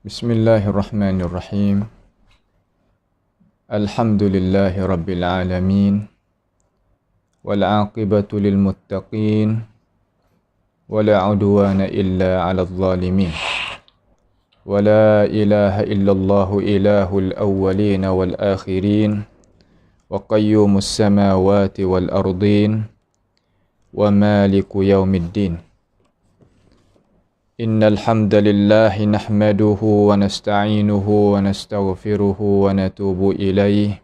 Bismillahirrahmanirrahim. Alhamdulillahi rabbil alamin. Wal 'aqibatu lil muttaqin. Wala 'udwana illa 'alal zalimin. Wala ilaha illallah ilahul awwalin wal akhirin. Wa qayyumus samawati wal ardin. Wa maliku yaumiddin. Innal hamdalillah nahmaduhu wa nasta'inuhu wa nastaghfiruhu wa natubu ilayhi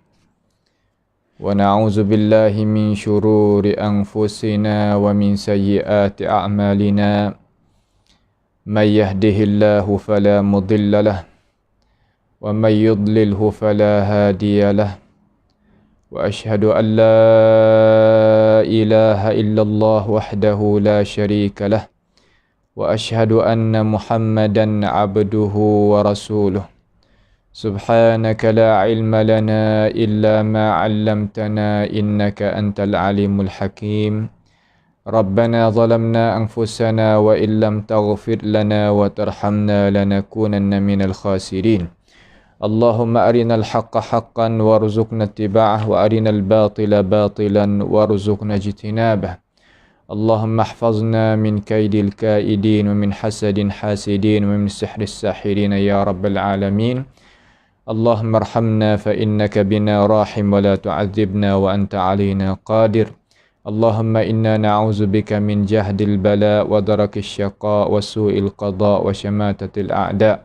wa na'udzu billahi min shururi anfusina wa min sayyiati a'malina may yahdihillahu fala mudilla lahu wa may yudlilhu fala hadiya lahu wa ashhadu an la ilaha illallah wahdahu la syarika lahu وأشهد أن محمدًا عبده ورسوله سبحانك لا علم لنا إلا ما علمتنا إنك أنت العليم الحكيم ربنا ظلمنا أنفسنا وإن لم تغفر لنا وترحمنا لنكونن من الخاسرين اللهم أرنا الحق حقا وارزقنا اتباعه وأرنا الباطل باطلا وارزقنا اجتنابه اللهم احفظنا من كيد الكائدين ومن حسد حاسدين ومن سحر الساحرين يا رب العالمين اللهم ارحمنا فإنك بنا راحم ولا تعذبنا وأنت علينا قادر اللهم إنا نعوذ بك من جهد البلاء ودرك الشقاء وسوء القضاء وشماتة الأعداء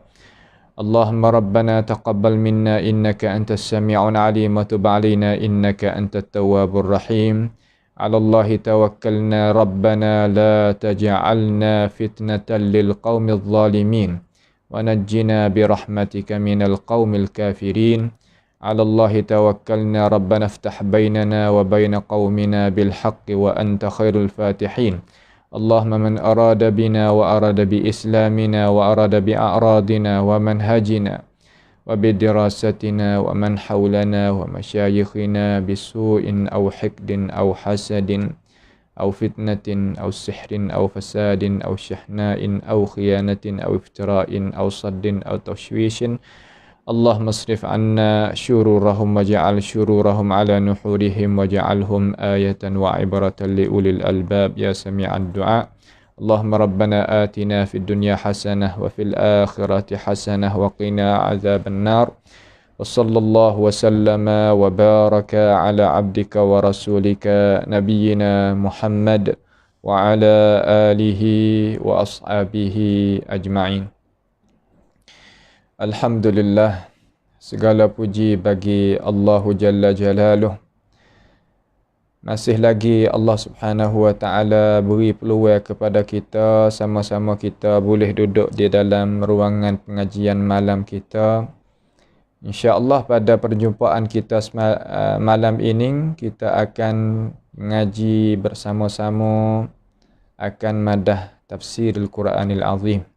اللهم ربنا تقبل منا إنك أنت السميع العليم وتب علينا إنك أنت التواب الرحيم على الله توكلنا ربنا لا تجعلنا فتنة للقوم الظالمين ونجنا برحمتك من القوم الكافرين على الله توكلنا ربنا افتح بيننا وبين قومنا بالحق وأنت خير الفاتحين اللهم من أراد بنا وأراد بإسلامنا وأراد بأعراضنا ومنهجنا وبدراستنا ومن حولنا ومشايخنا بسوء أو حقد أو حسد أو فتنة أو سحر أو فساد أو شحناء أو خيانة أو افتراء أو صد أو تشويش اللهم اصرف عنا شرورهم واجعل شرورهم على نحورهم واجعلهم آية وعبرة لأولي الألباب يا سميع الدعاء اللهم ربنا آتنا في الدنيا حسنة وفي الآخرة حسنة وقنا عذاب النار وصلى الله وسلم وبارك على عبدك ورسولك نبينا محمد وعلى آله وأصحابه أجمعين. Alhamdulillah, segala puji bagi Allah Jalla Jalaluh. Masih lagi Allah Subhanahu Wa Taala beri peluang kepada kita, sama-sama kita boleh duduk di dalam ruangan pengajian malam kita. InsyaAllah pada perjumpaan kita malam ini, kita akan mengaji bersama-sama akan madah tafsirul Quranil Azim.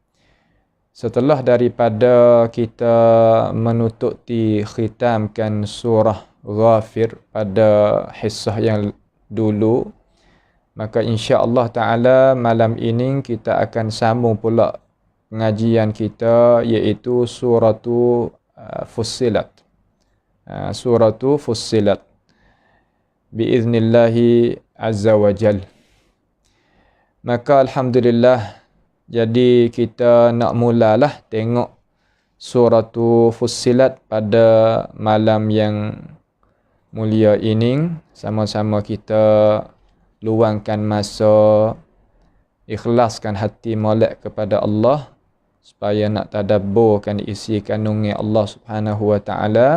Setelah daripada kita menutupi khitamkan surah Ghafir pada hissah yang dulu, maka insya-Allah taala malam ini kita akan sambung pula pengajian kita, iaitu suratu Fussilat. Suratu Fussilat biiznillahi azza wa jal. Maka alhamdulillah, jadi kita nak mulalah tengok suratu Fussilat pada malam yang mulia ini. Sama-sama kita luangkan masa, ikhlaskan hati molek kepada Allah supaya nak tadabburkan isi kandungan Allah Subhanahu Wa Taala,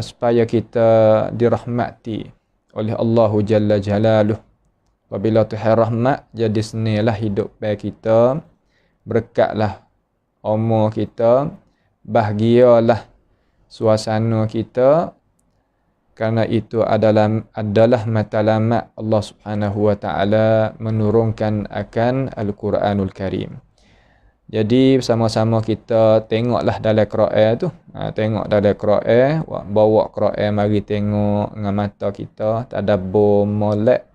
supaya kita dirahmati oleh Allah Jalla Jalaluh. Apabila Tuhan rahmat, jadi senilah hidup baik kita, berkatlah umur kita, bahagialah suasana kita, Kerana itu adalah matlamat Allah Subhanahu wa taala menurunkan akan Al-Quranul Karim. Jadi sama-sama kita tengoklah dalam Quran tu. Tengok dalam Quran, bawa Quran mari tengok dengan mata kita, tadabbur, molek,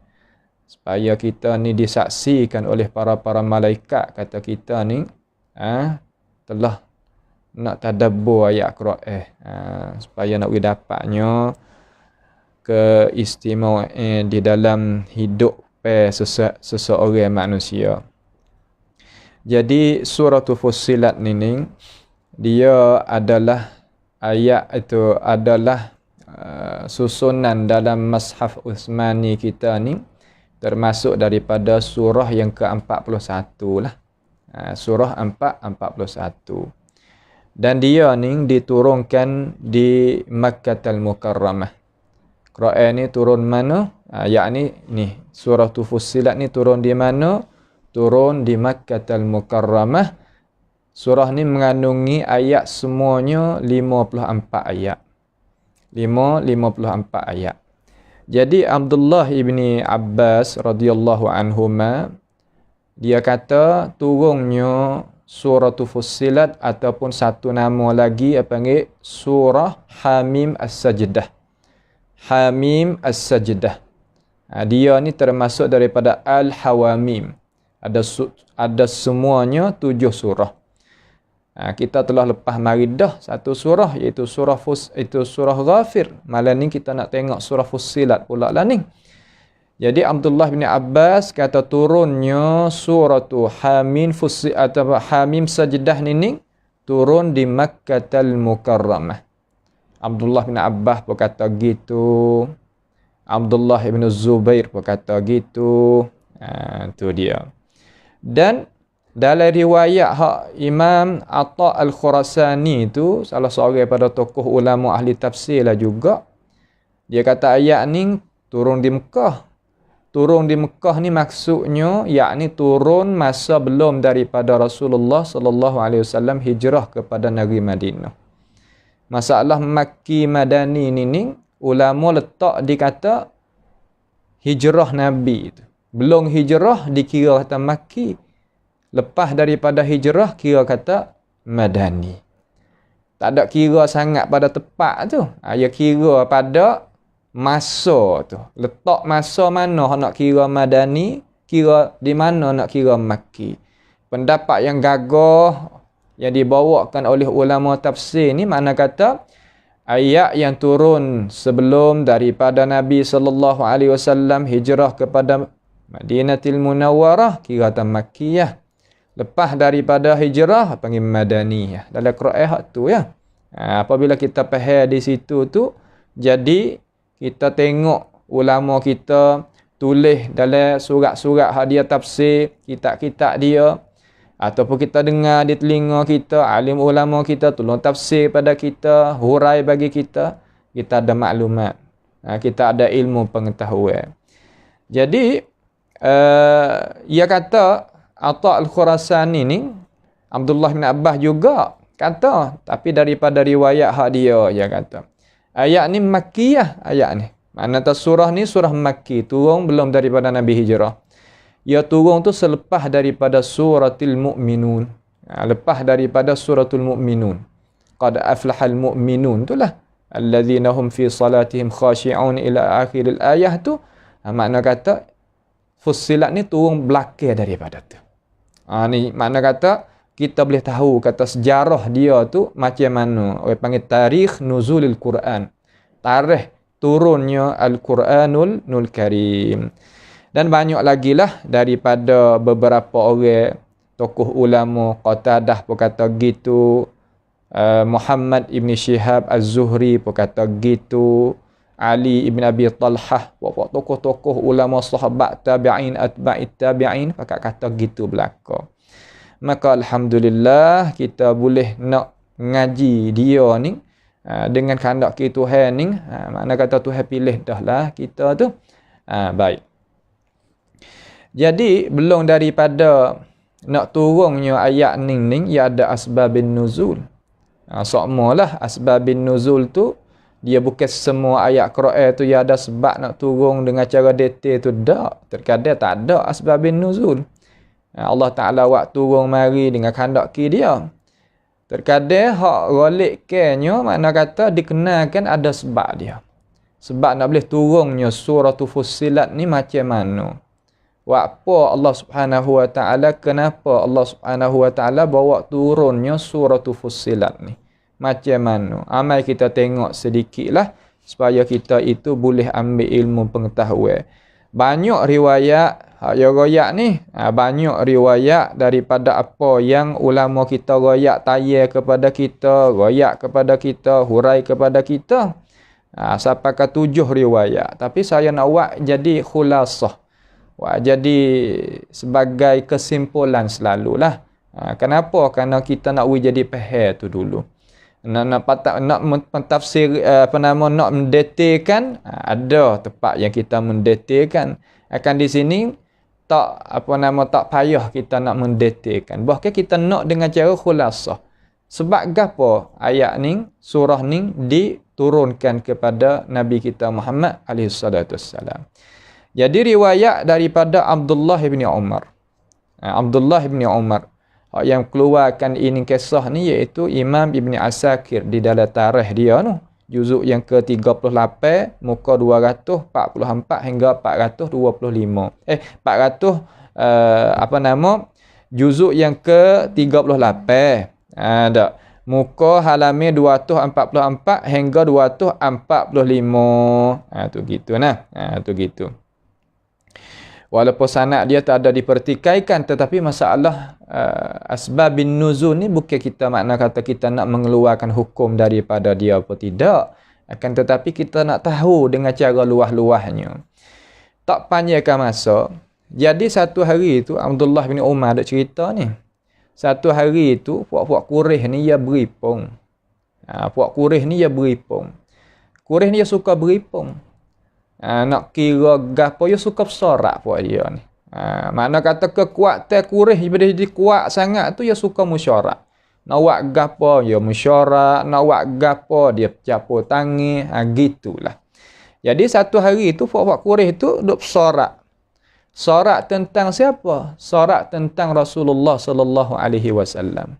supaya kita ni disaksikan oleh para malaikat kata kita ni telah nak tadabbur ayat Quran, supaya nak dapatnya keistimewaan di dalam hidup seseorang manusia. Jadi surah Fussilat ni dia adalah ayat itu adalah susunan dalam Mushaf Utsmani kita ni, termasuk daripada surah yang ke-41 lah. Surah 41. Dan dia ni diturunkan di Makkahul Mukarramah. Quran ni turun mana? Yakni ni surah Fussilat ni turun di mana? Turun di Makkahul Mukarramah. Surah ni mengandungi ayat semuanya 54 ayat. 54 ayat. Jadi Abdullah ibni Abbas radhiyallahu anhuma dia kata turunnya surah Fussilat ataupun satu nama lagi apa panggil surah Hamim As-Sajdah. Hamim As-Sajdah. Dia ni termasuk daripada Al-Hawamim. Ada semuanya 7 surah. Kita telah lepas mari dah satu surah iaitu surah Ghafir. Malam ni kita nak tengok surah Fussilat pula lah ni. Jadi Abdullah bin Abbas kata turunnya surah Hamim atau Hamim Sajdah ni turun di Makkahul Mukarramah. Abdullah bin Abbas pun kata gitu. Abdullah bin Zubair pun kata gitu. Tu dia. Dan dalam riwayat Imam Atha Al-Khurasani tu, salah seorang daripada tokoh ulama ahli tafsir lah juga, dia kata ayat ni turun di Mekah. Turun di Mekah ni maksudnya yakni turun masa belum daripada Rasulullah sallallahu alaihi wasallam hijrah kepada negeri Madinah. Masalah Makki Madani ni ulama letak dikata hijrah Nabi tu. Belum hijrah dikira kata Makki. Lepas daripada hijrah kira kata Madani. Tak ada kira sangat pada tepat tu. Ia kira pada masa tu. Letak masa mana nak kira Madani, kira di mana nak kira Makki. Pendapat yang gagah yang dibawakan oleh ulama tafsir ni makna kata ayat yang turun sebelum daripada Nabi sallallahu alaihi wasallam hijrah kepada Madinatul Munawwarah kira kata Makkiyah. Lepas daripada hijrah panggil Madaniyah. Dalam Quran hak tu ya. Apabila kita faham di situ tu, jadi kita tengok ulama kita tulis dalam surat-surat hadiah tafsir, kitab-kitab dia, ataupun kita dengar di telinga kita, alim ulama kita tolong tafsir pada kita, hurai bagi kita, kita ada maklumat. Kita ada ilmu pengetahuan. Jadi ia kata Atha Al-Khurasani ni Abdullah bin Abbas juga kata, tapi daripada riwayat hak dia kata ayat ni Makkiyah ayat ni. Makna surah ni surah Makki, turun belum daripada Nabi hijrah. Ia turun tu selepas daripada suratul Mu'minun. Lepas daripada suratul Mu'minun. Qad aflahal mu'minun tu lah. Alladzina hum fi salatihim khashi'un ila akhiril ayah tu. Makna kata Fussilat ni turun belakang daripada tu. Ni makna kata kita boleh tahu kata sejarah dia tu macam mana. Orang panggil tarikh nuzulil Quran. Tarikh turunnya Al-Quranul Karim. Dan banyak lagi lah daripada beberapa orang tokoh ulama. Qatadah pun kata gitu. Muhammad ibn Shihab Az-Zuhri pun kata gitu. Ali ibn Abi Talhah, tokoh-tokoh ulama sahabat tabi'in atba'it tabi'in pakat kata gitu belaka. Maka alhamdulillah kita boleh nak ngaji dia ni dengan kehendak Tuhan ni, makna kata Tuhan pilih dah lah kita tu. Baik. Jadi belum daripada nak turunnya ayat ni ia ada asbabin nuzul. Sokmalah asbabin nuzul tu Dia bukan semua ayat Quran tu ya ada sebab nak turun dengan cara detail tu, tak. Terkadang tak ada asbabun nuzul. Allah Ta'ala buat turun mari dengan kandaki dia. Terkadang hak rolikkannya makna kata dikenalkan ada sebab dia. Sebab nak boleh turunnya surah Fussilat ni macam mana. Apa Allah Subhanahu Wa Ta'ala, kenapa Allah Subhanahu Wa Ta'ala bawa turunnya surah Fussilat ni. Macam mana. Amai kita tengok sedikit lah supaya kita itu boleh ambil ilmu pengetahuan. Banyak riwayat yang royak ni, banyak riwayat daripada apa yang ulama kita royak tayar kepada kita, royak kepada kita, hurai kepada kita. Sampai ke 7 riwayat. Tapi saya nak buat jadi khulasah. Jadi sebagai kesimpulan selalulah. Kenapa? Kerana kita nak jadi faham tu dulu. Nak mentafsir nak mendetailkan, ada tempat yang kita mendetailkan. Akan di sini tak tak payah kita nak mendetailkan. Bahkan kita nak dengan cara khulasah. Sebab gapo ayat ni, surah ni diturunkan kepada Nabi kita Muhammad alaihi salatu wassalam. Jadi riwayat daripada Abdullah bin Umar. Abdullah bin Umar yang keluarkan ini kisah ni iaitu Imam Ibn Asakir di dalam tarikh dia tu, juzuk yang ke-38 muka 244 hingga 425. 400 juzuk yang ke-38. Ada muka halaman 244 hingga 245. Tu gitu nah. Tu gitu. Walaupun sanad dia tak ada dipertikaikan, tetapi masalah asbabin nuzul ni bukan kita makna kata kita nak mengeluarkan hukum daripada dia apa tidak. Akan tetapi kita nak tahu dengan cara luah-luahnya. Tak panjangkan masa. Jadi satu hari itu Abdullah bin Umar ada cerita ni. Satu hari itu puak-puak Quraisy ni dia beripung. Puak Quraisy ni dia beripung. Quraisy ni dia suka beripung. Nak kira gapo dia suka bersorak puak dia ni. Makna kata kekuatan Quraisy bila dia kuat sangat tu dia suka musyarak. Nak buat gapo dia musyarak, nak buat gapo dia capur tangan, gitulah. Jadi satu hari tu puak-puak Quraisy tu duk bersorak. Sorak tentang siapa? Sorak tentang Rasulullah sallallahu alaihi wasallam.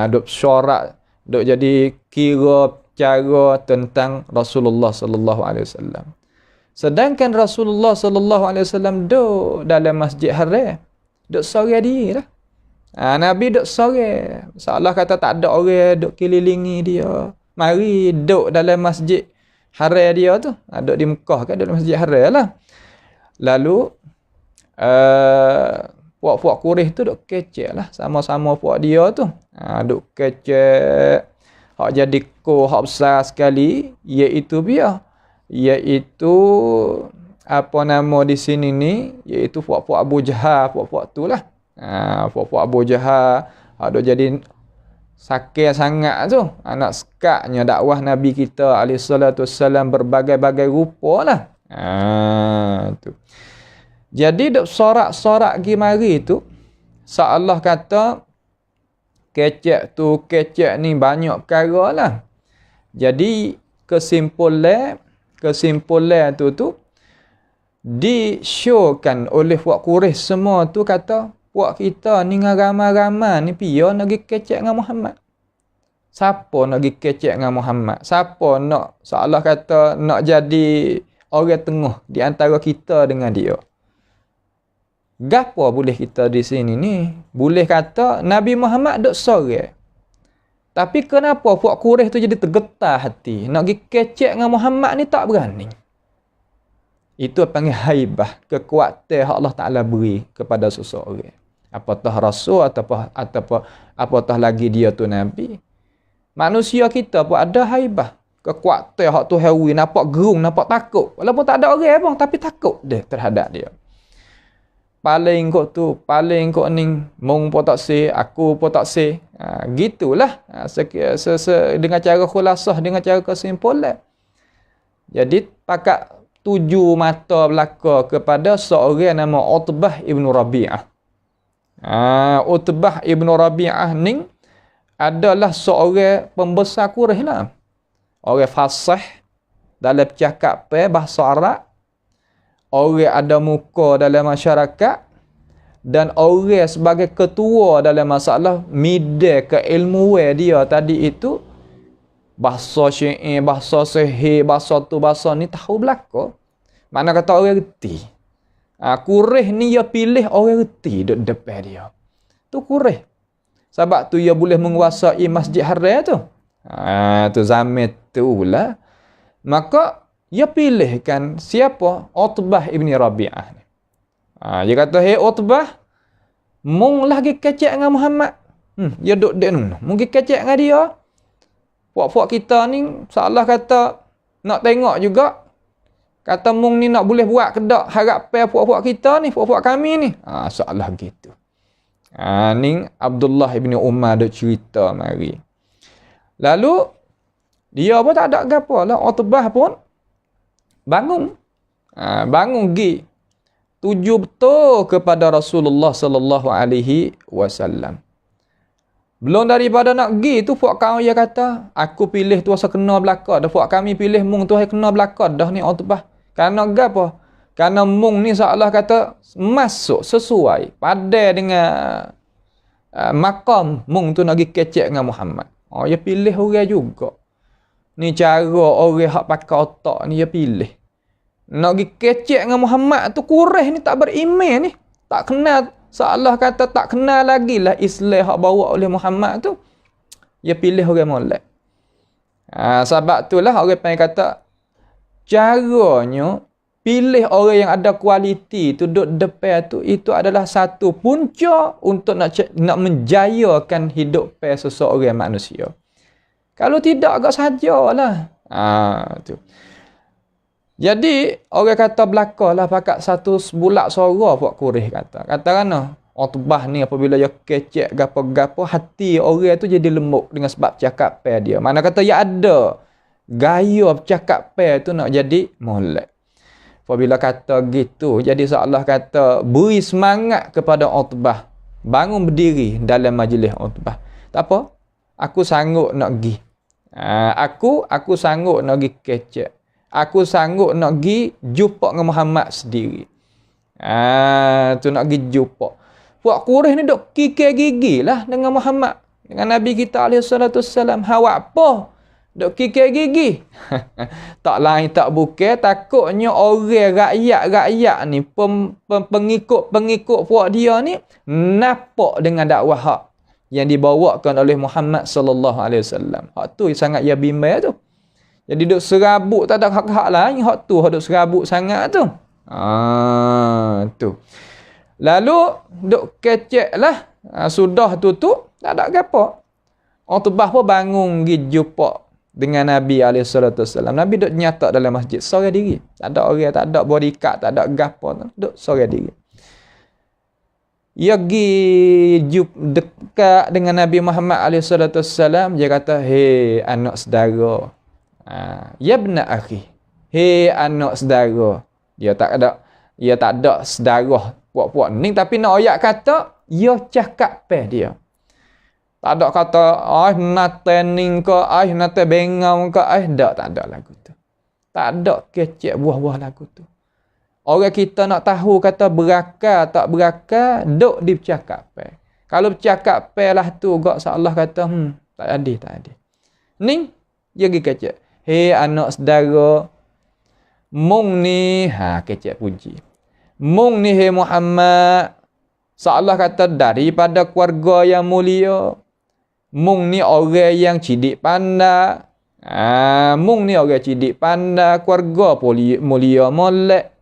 Duk sorak, duk jadi kira cara tentang Rasulullah sallallahu alaihi wasallam. Sedangkan Rasulullah sallallahu alaihi wasallam duduk dalam Masjid Haram. Duduk sorang diri lah. Nabi duduk sorang. Seolah kata tak ada orang duduk kelilingi dia. Mari duduk dalam Masjid Haram dia tu. Duduk di Mekah kan, dalam Masjid Haram lah. Lalu puak-puak Quraisy tu duduk kecek lah. Sama-sama puak dia tu. Duduk kecek. Hak jadi hak besar sekali. Iaitu di sini ni, iaitu puak-puak Abu Jahal, puak-puak tu lah. Puak-puak Abu Jahal ada jadi sakit sangat tu. Nak sekatnya dakwah Nabi kita alaihi salatu wassalam berbagai-bagai rupa lah. Tu. Jadi duk sorak-sorak gi mari tu, seolah kata kecek ni banyak perkara lah. Jadi kesimpulan tu di-showkan oleh puak Quraisy semua tu kata puak kita ni dengan ramai-ramai ni piyo nak pergi kecek dengan Muhammad. Siapa nak pergi kecek dengan Muhammad? Siapa nak seolah kata nak jadi orang tengah di antara kita dengan dia? Gapo boleh kita di sini ni? Boleh kata Nabi Muhammad duk sorang. Tapi kenapa puak Quraisy tu jadi tergetar hati? Nak pergi kecek dengan Muhammad ni tak berani. Itu panggil haibah, kekuatan yang Allah Ta'ala beri kepada seseorang. Apatah Rasul apatah lagi dia tu Nabi. Manusia kita pun ada haibah. Kekuatan yang tu hewi, nampak gerung, nampak takut. Walaupun tak ada orang pun, tapi takut dia terhadap dia. Paling kok ni mung pun tak say, aku pun tak say. Gitulah. Dengan cara khulasah, dengan cara kesimpulan. Jadi pakat 7 mata belaka kepada seorang nama Utbah ibn Rabi'ah. Utbah ibn Rabi'ah ni adalah seorang pembesar Quraisy lah. Orang fasih, dalam percakapan bahasa Arab, orang ada muka dalam masyarakat, dan orang sebagai ketua dalam masalah midai keilmuan dia tadi itu, bahasa syair, bahasa sihir, bahasa tu, bahasa ni tahu belaka. Mana kata orang reti. Kureh ni dia pilih orang reti duduk depan dia. Tu kureh. Sebab tu dia boleh menguasai Masjid Haram tu. Tu zaman tu lah. Maka dia pilihkan siapa? Utbah ibni Rabi'ah ni. Dia kata, "Hei Utbah, mung lagi kecek dengan Muhammad." Dia duduk dek nun. Mungkin kecek dengan dia. Puak-puak kita ni salah kata nak tengok juga. Kata mung ni nak boleh buat kedak harapan puak-puak kita ni, puak-puak kami ni. Salah gitu. Ni Abdullah ibni Umar duk cerita mari. Lalu dia pun tak ada gapo lah. Utbah pun bangun. Bangun gi tuju betul kepada Rasulullah sallallahu alaihi wasallam. Belum daripada nak gi tu puak kau dia kata, "Aku pilih tu asa kena belaka dah, puak kami pilih mung tu kena belaka dah ni Utbah." Karena gapo? Karena mung ni seolah kata masuk sesuai pada dengan makam mung tu nak gi kecek dengan Muhammad. Dia pilih orang juga. Ni cara orang hak pakai otak ni dia pilih. Nak pergi kecek dengan Muhammad tu Quraisy ni tak beriman ni. Tak kenal. Seolah kata tak kenal lagi lah Islam yang bawa oleh Muhammad tu. Dia pilih orang molek. Sebab tu lah orang panggil kata, caranya pilih orang yang ada kualiti tu duduk depan tu, itu adalah satu punca untuk nak menjayakan hidup seseorang manusia. Kalau tidak agak sajalah. Tu. Jadi, orang kata belakalah pakat satu bulak suara puak Quraisy kata. Kata kan, Utbah ni apabila dia kecek gapo-gapo, hati orang tu jadi lembut dengan sebab cakapan dia. Mana kata ya ada gaya cakapan tu nak jadi molek. Apabila kata gitu, jadi seolah kata beri semangat kepada Utbah. Bangun berdiri dalam majlis Utbah. Tak apa, aku sanggup nak pergi. Aku sanggup nak pergi kecek. Aku sanggup nak pergi jumpa dengan Muhammad sendiri. Tu nak pergi jumpa. Puak Quraisy ni duk kikir gigi lah dengan Muhammad. Dengan Nabi kita SAW. Hawak apa? Duk kikir gigi. Tak lain tak bukan. Takutnya orang rakyat-rakyat ni, pengikut-pengikut puak dia ni, nampak dengan dakwah hak yang dibawakan oleh Muhammad SAW. Hak tu sangat ia bimbang tu. Jadi duk serabut tak ada hak-hak lain. Hak tu duk serabut sangat tu. Tu. Lalu duk kecek lah. Sudah tu tak ada apa. Utbah pun bangun pergi jumpa dengan Nabi SAW. Nabi duk nyata dalam masjid seorang diri. Tak ada orang, tak ada bodyguard, tak ada gapo. Duk seorang diri. Ia pergi dekat dengan Nabi Muhammad SAW. Dia kata, "Hei anak saudara. Ya benar akhi. Hei anak saudara." Dia tak ada saudara puak-puak ni, tapi nak ayat kata dia cakap pe dia. Tak ada kata nate ning ke, nate bengau ke, tak ada lagu tu. Tak ada kecek buah-buah lagu tu. Orang kita nak tahu kata berakal tak berakal, duk di bercakap pe. Kalau bercakap pe lah tu gak seolah kata tak ada. Ni dia pergi kecek. "Hei anak saudara, mung ni," kecek puji. "Mung ni hei Muhammad, seolah kata daripada keluarga yang mulia. Mung ni orang yang cidik pandai. Mung ni orang cidik pandai, keluarga mulia molek.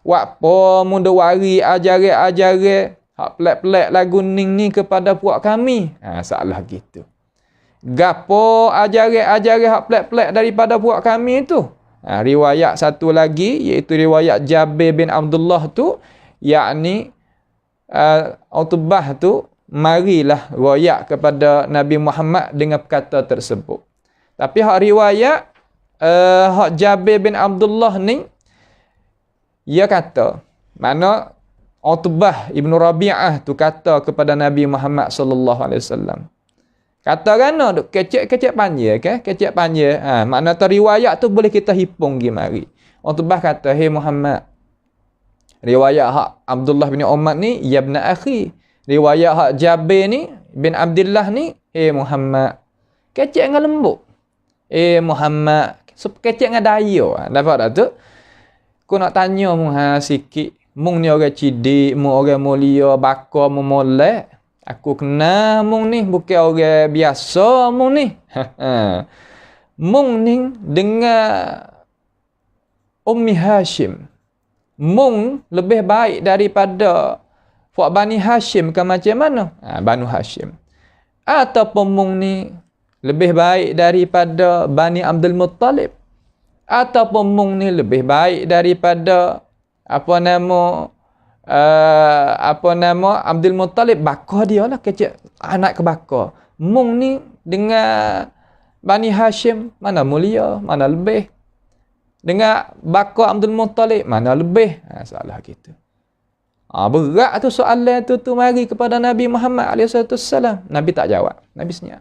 Wakpo munda wari ajaran-ajaran hak pelak-pelak lagu ning ni kepada puak kami." Seolah gitu. Gapo ajaran-ajaran hak pelak-pelak daripada puak kami tu? Riwayat satu lagi, iaitu riwayat Jabir bin Abdullah tu, yakni Utbah tu marilah riwayat kepada Nabi Muhammad dengan perkata tersebut. Tapi hak riwayat hak Jabir bin Abdullah ni, ia kata, mana Utbah ibnu Rabi'ah tu kata kepada Nabi Muhammad SAW, Kata rana duk kecek-kecek panjang ke? Kecek panjang. Makna tu riwayat tu boleh kita hipung pergi mari. Orang tu bah kata, "Hey Muhammad." Riwayat hak Abdullah bin Umar ni, "Ya ibn akhi." Riwayat hak Jabir ni bin Abdullah ni, "Hey Muhammad." Kecek dengan lembut. Muhammad. Kecek dengan dayo. Dapat tak tu? Aku nak tanya mu sikit. Mung ni orang cidik, mung orang mulia, bakar mu molek. Aku kenal mung ni bukan orang biasa mung ni. Mung ni dengan Ummi Hashim. Mung lebih baik daripada Fuad Bani Hashim ke macam mana? Banu Hashim. Ataupun mung ni lebih baik daripada Bani Abdul Muttalib. Ataupun mung ni lebih baik daripada Abdul Muttalib, bakar dia lah, kecil anak ke bakar. Mung ni dengan Bani Hashim mana mulia, mana lebih. Dengan bakar Abdul Muttalib mana lebih. Salah gitu. Berat tu soalan tu mari kepada Nabi Muhammad SAW. Nabi tak jawab. Nabi senyap.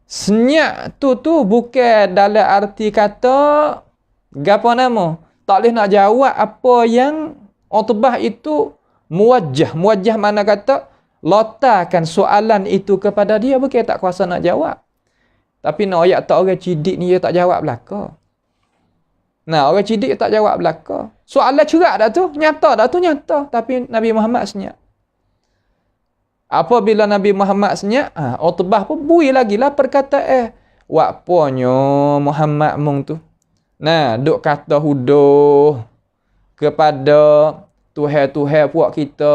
Senyap tu bukan dalam arti kata gapo nama, tak boleh nak jawab apa yang utbah itu muwajjah. Muwajjah mana kata lontarkan soalan itu kepada dia, bukan tak kuasa nak jawab. Tapi nak ayat tak orang cidik ni dia tak jawab belaka. Nah, orang cidik tak jawab belaka. Soalan cerak dah tu, nyata dah tu, nyata. Tapi Nabi Muhammad senyap. Apabila Nabi Muhammad senyap, Utbah pun bui lagi lah perkataan. Wakponyo Muhammad mung tu. Nah, duk kata huduh kepada Tuhan-Tuhan puak kita,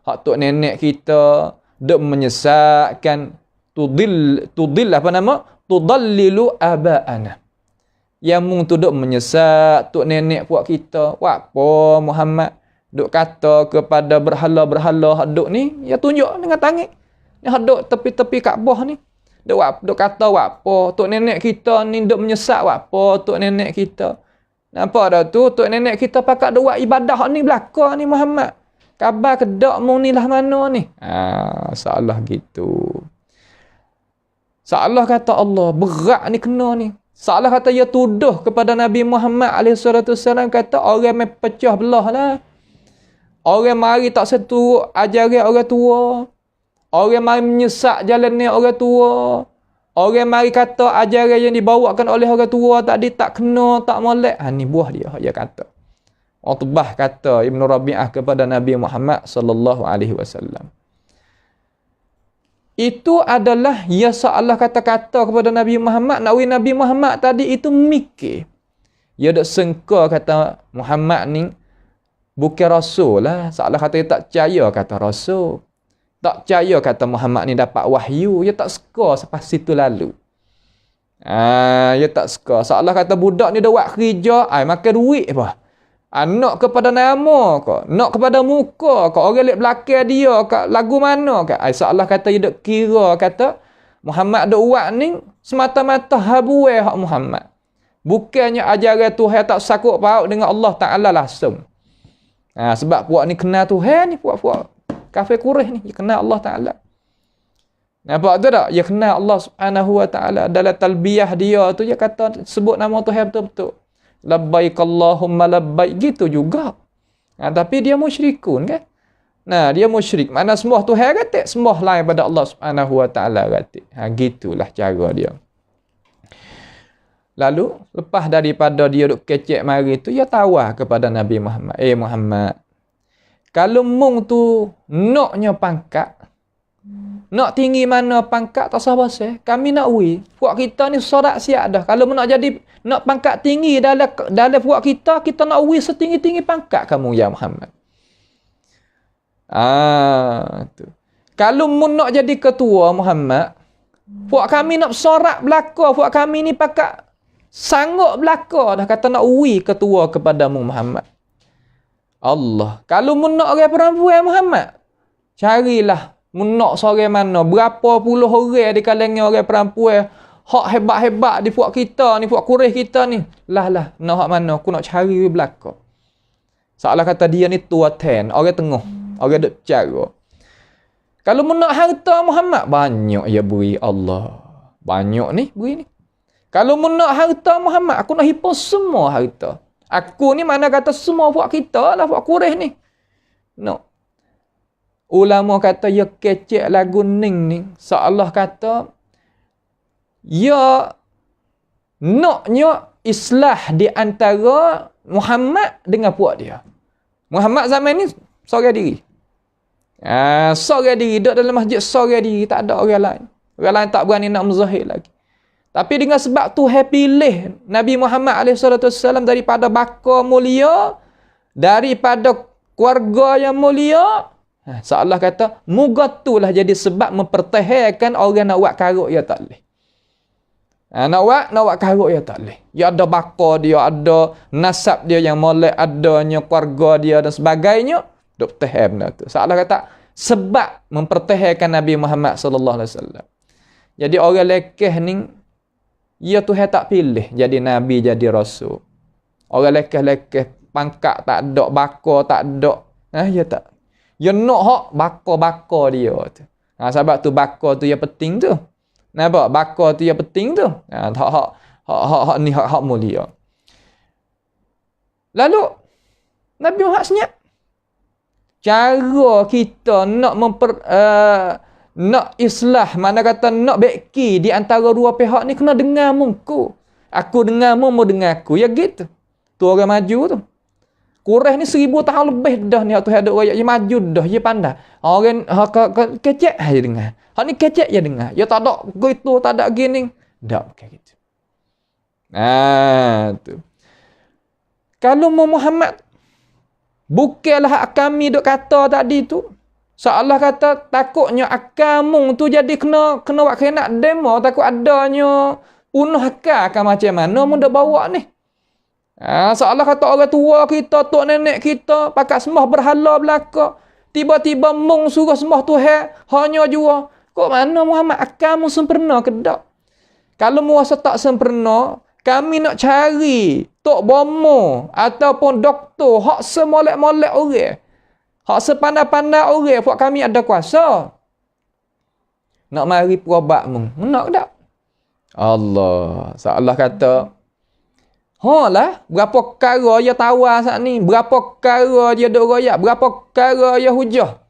hak tok nenek kita, duk menyesatkan tudil apa nama? Tudallilu aba'ana. Yang mung tu duk menyesat tok nenek puak kita. Wapo Muhammad duk kata kepada berhala-berhala hak duk ni, ya tunjuk dengan tangan. Ni hak duk tepi-tepi Kaabah ni. Duk kata wapo tok nenek kita ni duk menyesat wapo tok nenek kita. Nampak dah tu tok nenek kita pakat duk buat ibadah hak ni belaka ni Muhammad. Kabar kedak mung ni lah mana ni? Salah gitu. Salah kata Allah, berat ni kena ni. Salah kata ia tuduh kepada Nabi Muhammad SAW kata orang main pecah belah lah. Orang mari tak setu ajaran orang tua. Orang mari menyesak jalan ni orang tua. Orang mari kata ajaran yang dibawakan oleh orang tua tadi tak kena, tak molek. Ni buah dia kata. Utbah kata Ibn Rabi'ah kepada Nabi Muhammad SAW. Itu adalah ya Allah kata-kata kepada Nabi Muhammad. Nabi Muhammad tadi itu mikir. Ya dak sengka kata Muhammad ni bukan rasul lah. Allah kata dia tak percaya kata rasul. Tak percaya kata Muhammad ni dapat wahyu. Dia tak suka selepas situ lalu. Dia tak suka. Allah kata budak ni dah buat kerja, makan duit apa? Nak kepada nama ke? Nak kepada muka ke? Orang lihat belakang dia ke? Lagu mana ke? Allah kata dia duk kira kata Muhammad duk buat ni semata-mata habuai hak Muhammad. Bukannya ajaran Tuhan tak sakut paut dengan Allah Ta'ala langsung. Sebab puak ni kenal Tuhan ni, puak-puak kafir Quraisy ni, dia kenal Allah Ta'ala. Nampak tu tak? Dia kenal Allah Subhanahu Wa Ta'ala. Dalam talbiyah dia tu, dia kata sebut nama Tuhan betul-betul. Labbaik Allahumma labbaik. Gitu juga. Tapi dia musyrikun kan? Dia musyrik. Mana sembah Tuhan kata? Sembah lain pada Allah Subhanahu Wa Ta'ala kata. Gitulah cara dia. Lalu, lepas daripada dia duk kecek mari tu, dia tawar kepada Nabi Muhammad. Muhammad, kalau mung tu naknya pangkat, nak tinggi mana pangkat tak sabar saya. Kami nak puak kita ni sorak siap dah. Kalau nak jadi nak pangkat tinggi dalam puak kita nak setinggi-tinggi pangkat kamu ya Muhammad. Tu. Kalau mu nak jadi ketua Muhammad, puak kami nak sorak belaka, puak kami ni pakat sanggup belaka dah kata nak ketua kepadamu Muhammad. Allah. Kalau mu nak orang perempuan Muhammad, carilah nak seorang mana, berapa puluh orang di kalangan orang perempuan hak hebat-hebat di puak kita ni, puak Quraisy kita ni. Lah, nak hak mana, aku nak cari belaka. Salah kata dia ni tua ten, orang tengah, orang duk cara. Kalau nak harta Muhammad, banyak ya beri Allah. Banyak ni beri ni. Kalau nak harta Muhammad, aku nak hipus semua harta. Aku ni mana kata semua buat kita lah, buat Quraisy ni. No. Ulama kata, ya kecek lagu ning ni. Seolah kata, ya naknya islah di antara Muhammad dengan puak dia. Muhammad zaman ni, sorang diri. Sorang diri, duduk dalam masjid sorang diri, tak ada orang lain. Orang lain tak berani nak menzahir lagi. Tapi dengan sebab tu pilih Nabi Muhammad SAW daripada baka mulia, daripada keluarga yang mulia, seolah kata, moga itulah jadi sebab mempertahankan orang nak buat karuk ya tak boleh. Nak buat karuk ya tak boleh. Ya ada baka dia, ada nasab dia yang molek, adanya keluarga dia dan sebagainya. Duk tahan benda tu. Seolah kata sebab mempertahankan Nabi Muhammad sallallahu alaihi wasallam. Jadi orang lekeh ni ya Tuhan tak pilih jadi nabi, jadi rasul. Orang lekeh-lekeh pangkat tak ada, baka tak ada. Ya tak. Ya nak hak baka-baka dia tu. Sebab tu baka tu yang penting tu. Nampak? Baka tu yang penting tu. Hak ni hak mulia. Lalu Nabi Muhammad senyap. Cara kita nak nak islah, mana kata nak beki di antara dua pihak ni kena dengar muka. Aku dengar mu dengar aku. Ya gitu. Tu orang maju tu. Quraisy ni 1000 tahun lebih dah ni tu ada orang yang maju dah, dia pandai. Orang kecek aja dengar. Hak ni kecek je dengar. Ya tak ada gitu, tak ada gini. Tak pakai gitu. Tu. Kalau Muhammad bukanlah kami duk kata tadi tu. Seolah kata takutnya akamu tu jadi kena buat kena demo, takut adanya unuh akal macam mana mu dak bawa ni. Seolah kata orang tua kita, tok nenek kita pakat sembah berhala belaka. Tiba-tiba mung suruh sembah Tuhan, hanya jua. Kok mana Muhammad akamu sempurna ke tak? Kalau mu rasa tak sempurna, kami nak cari tok bomo ataupun doktor hak semolek-molek orang. Hak sepandai-pandai orang buat kami ada kuasa. Nak mari perobat mu. Nak tak? Allah. Seolah kata, lah, berapa perkara dia tawar saat ni, berapa perkara dia duk royak, berapa perkara dia hujah.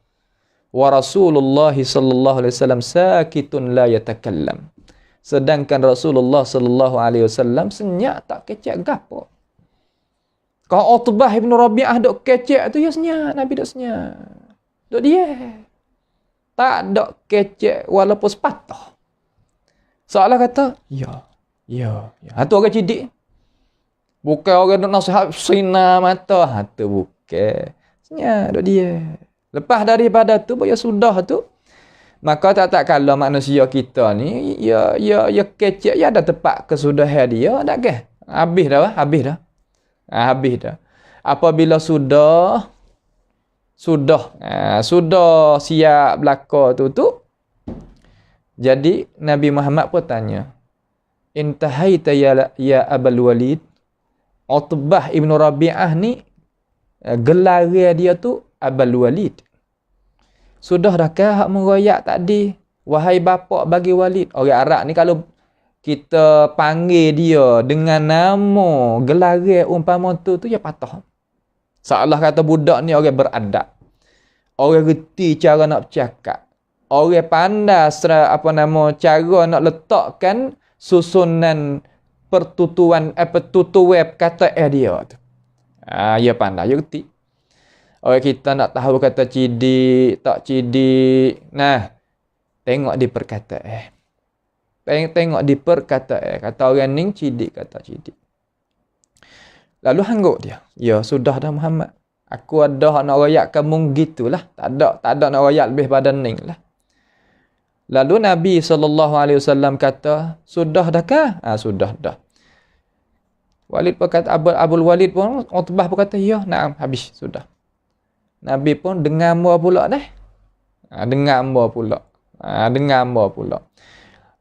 Wa Rasulullah sallallahu alaihi wasallam sakitun la yatakallam. Sedangkan Rasulullah sallallahu alaihi wasallam senyap tak kecek gapo. Kalau Utbah ibn Rabi'ah duk kecek tu ya senyap, Nabi duk senyap. Duk dia. Tak duk kecek walaupun sepatah. Seolah kata, ya. Tu orang cidik. Bukan orang nak nasihat sinar mata. Tu bukan. Senyap duk dia. Lepas daripada tu, ya sudah tu. Maka tak kalau manusia kita ni, ya kecek, ya ada tempat kesudahan dia, tak ke? Habis dah. Habis dah. Apabila sudah siap belaka tu, jadi Nabi Muhammad pun tanya, intahaita ya Abul Walid. Utbah ibn Rabi'ah ni gelar dia tu Abul Walid. Sudah dah kah hak meroyak tadi, wahai bapa bagi Walid. Orang Arab ni kalau kita panggil dia dengan nama gelar umpama tu ya patah. Seolah kata budak ni orang beradab. Orang reti cara nak bercakap. Orang pandai cara nak letakkan susunan tutuan kata dia tu. Ya pandai, ya reti. Orang kita nak tahu kata cidik, tak cidik. Nah, tengok di perkataan. Tengok di perkataan. Kata orang ni cidik, kata cidik. Lalu hangguk dia. Ya, sudah dah Muhammad. Aku ada nak royak kamu gitulah. Tak ada nak royak lebih pada ning lah. Lalu Nabi SAW kata, sudah dah kah? Sudah dah. Walid pun kata, Abul Walid pun, Utbah pun kata, ya, naam, habis, sudah. Nabi pun dengar mua pula dah. Dengar mua pula.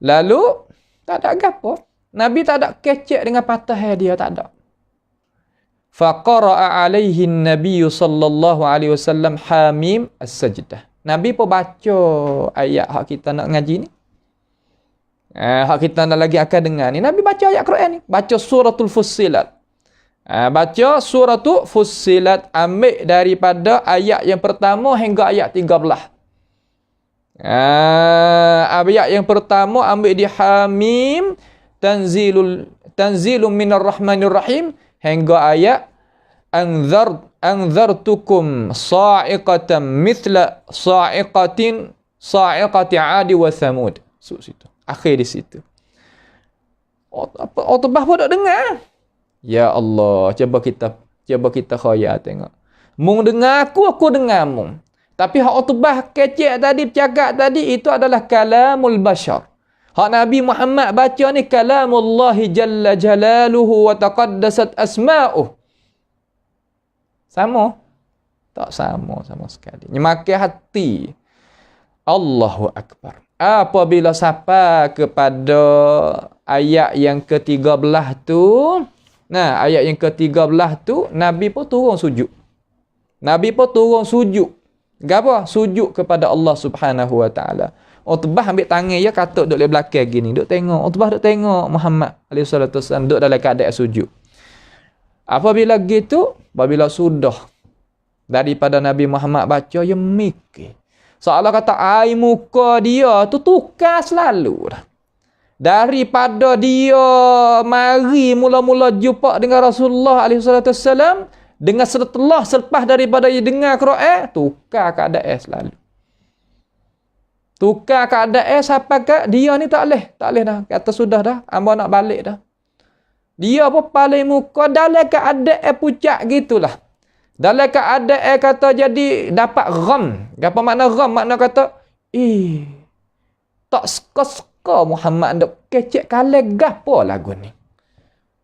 Lalu, tak ada apa. Nabi tak ada kecek dengan patah dia, tak ada. Faqara'a alaihi an-nabiy sallallahu alaihi wasallam Hamim as-sajdah. Nabi pun baca ayat hak kita nak ngaji ni. Hak kita nak lagi akan dengar ni. Nabi baca ayat Quran ni. Baca suratul Fussilat. Baca suratul Fussilat. Ambil daripada ayat yang pertama hingga ayat 13. Ayat yang pertama ambil di Hamim. Tanzilum minar rahmanir rahim. Hingga ayat anzartukum sa'iqatan mithla sa'iqati 'adi wa thamud. Situ. Akhir di situ. Utbah pun tak dengar. Ya Allah, cuba kita khayal tengok. Mung dengar aku dengar mung. Tapi hak Utbah kecek tadi bercakap tadi itu adalah kalamul bashar. Hak Nabi Muhammad baca ni kalamullahi jalla jalaluhu wa taqaddasat asma'uh. Sama? Tak sama sekali. Nyemakai hati. Allahu Akbar. Apabila sampai kepada ayat yang ke-13 tu, ayat yang ke-13 tu, Nabi pun turun sujud. Apa? Sujud kepada Allah Subhanahu Wa Taala. Utbah ambil tangan dia katuk duduk di belakang gini. Duduk tengok. Utbah duduk tengok Muhammad SAW duduk dalam keadaan sujud. Apabila sudah daripada Nabi Muhammad baca, dia mikir. Seolah kata air muka dia tu tukar selalu dah. Daripada dia mari mula-mula jumpa dengan Rasulullah SAW, dengan selepas daripada dia dengar Quran, tukar keadaan selalu. Tukar keadaan sampai ke dia ni tak boleh dah. Kata sudah dah, hamba nak balik dah. Dia pun paling muka dalam keadaan pucat gitulah. Dalam keadaan kata jadi dapat gham. Apa makna gham? Makna kata, tak suka Muhammad duk kecek kale gapo lagu ni.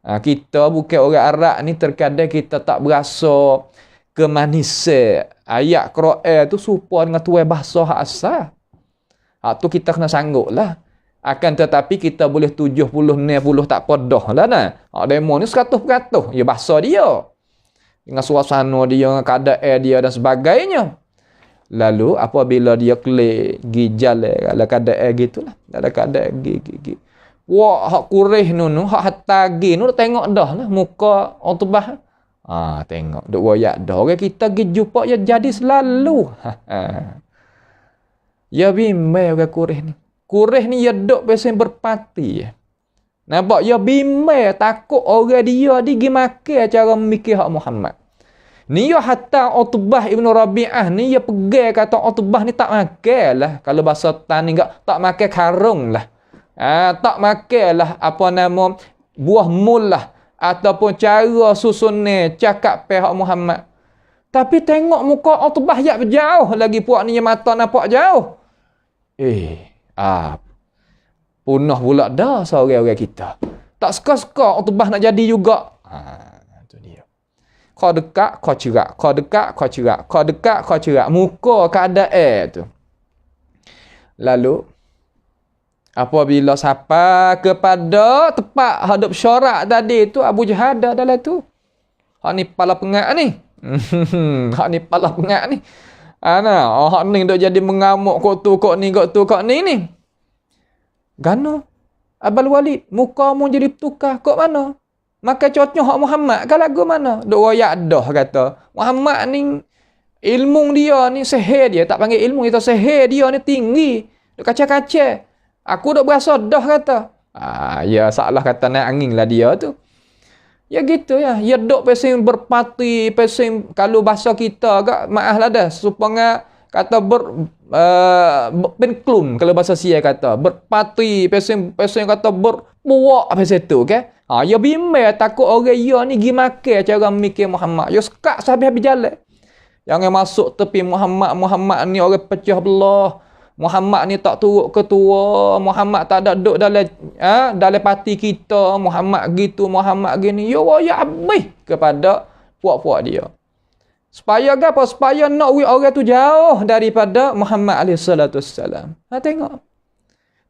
Kita bukan orang Arab ni, terkadang kita tak berasa kemanisan ayat Quran tu serupa dengan tuai bahasa hak asal. Tu kita kena sanggup lah. Akan tetapi kita boleh 70, 90 tak podah lah nah. Demo ni 100%. Ya bahasa dia. Dengan suasana dia, dengan keadaan dia dan sebagainya. Lalu apabila dia klik gi jalan dalam keadaan gitulah. Dalam keadaan gi. Wah, hak kurih nu, hak hatagi nu tengok dah lah muka Utbah. Tengok duk royak dah. Orang kita gi jumpa ya jadi selalu. Ya bimbang orang kurih ni. Kurih ni ya duk biasa berpati. Nampak ya bimbang takut orang dia gi makan cara memikir hak Muhammad. Ni ya hatta Utbah Ibn Rabi'ah ni ya pegang kata Utbah ni tak makan lah. Kalau bahasa tani tak makan karung lah. Tak makan lah apa nama buah mul lah. Ataupun cara susunnya cakap pihak Muhammad. Tapi tengok muka Utbah yak berjauh lagi puak ni mata nampak jauh. Punah pula dah seorang-orang kita. Tak suka-suka Utbah nak jadi juga. Itu dia. Kau dekat, kau cerak. Kau dekat, kau cerak. Kau dekat, kau cerak. Muka keadaan tu. Lalu, apabila sampai kepada tempat hadap syarak tadi tu, Abu Jahal dah dalam tu. Hak ni pala pengak ni. Hak ni pala pengak ni. Hak ni duk jadi mengamuk kok tu, kok ni, kok tu, kok ni ni. Gano? Abul Walid, muka mu jadi tukar. Kok mana? Maka cocok hak Muhammad ke lagu mana? Duk royak dah kata. Muhammad ni ilmu dia ni sihir dia. Tak panggil ilmu, itu sihir dia ni tinggi. Duk kaca-kaca. Aku duk berasa dah kata. Ya salah kata naik angin lah dia tu. Ya gitu ya. Ya duk pesing berpati, pesing kalau bahasa kita agak maaf lah dah. Supaya kata berpenklum kalau bahasa Sia kata. Berpati, pesing kata berbuak pesing tu ke. Ya bimbang takut orang ya ni gi makan cara mikir Muhammad. Ya sekak sampai habis jalan. Jangan masuk tepi Muhammad ni orang pecah belah. Muhammad ni tak turut ketua, Muhammad tak ada duduk dalam parti kita, Muhammad gitu, Muhammad gini. Ya habis kepada puak-puak dia. Supaya apa? Supaya nak orang tu jauh daripada Muhammad SAW. Tengok.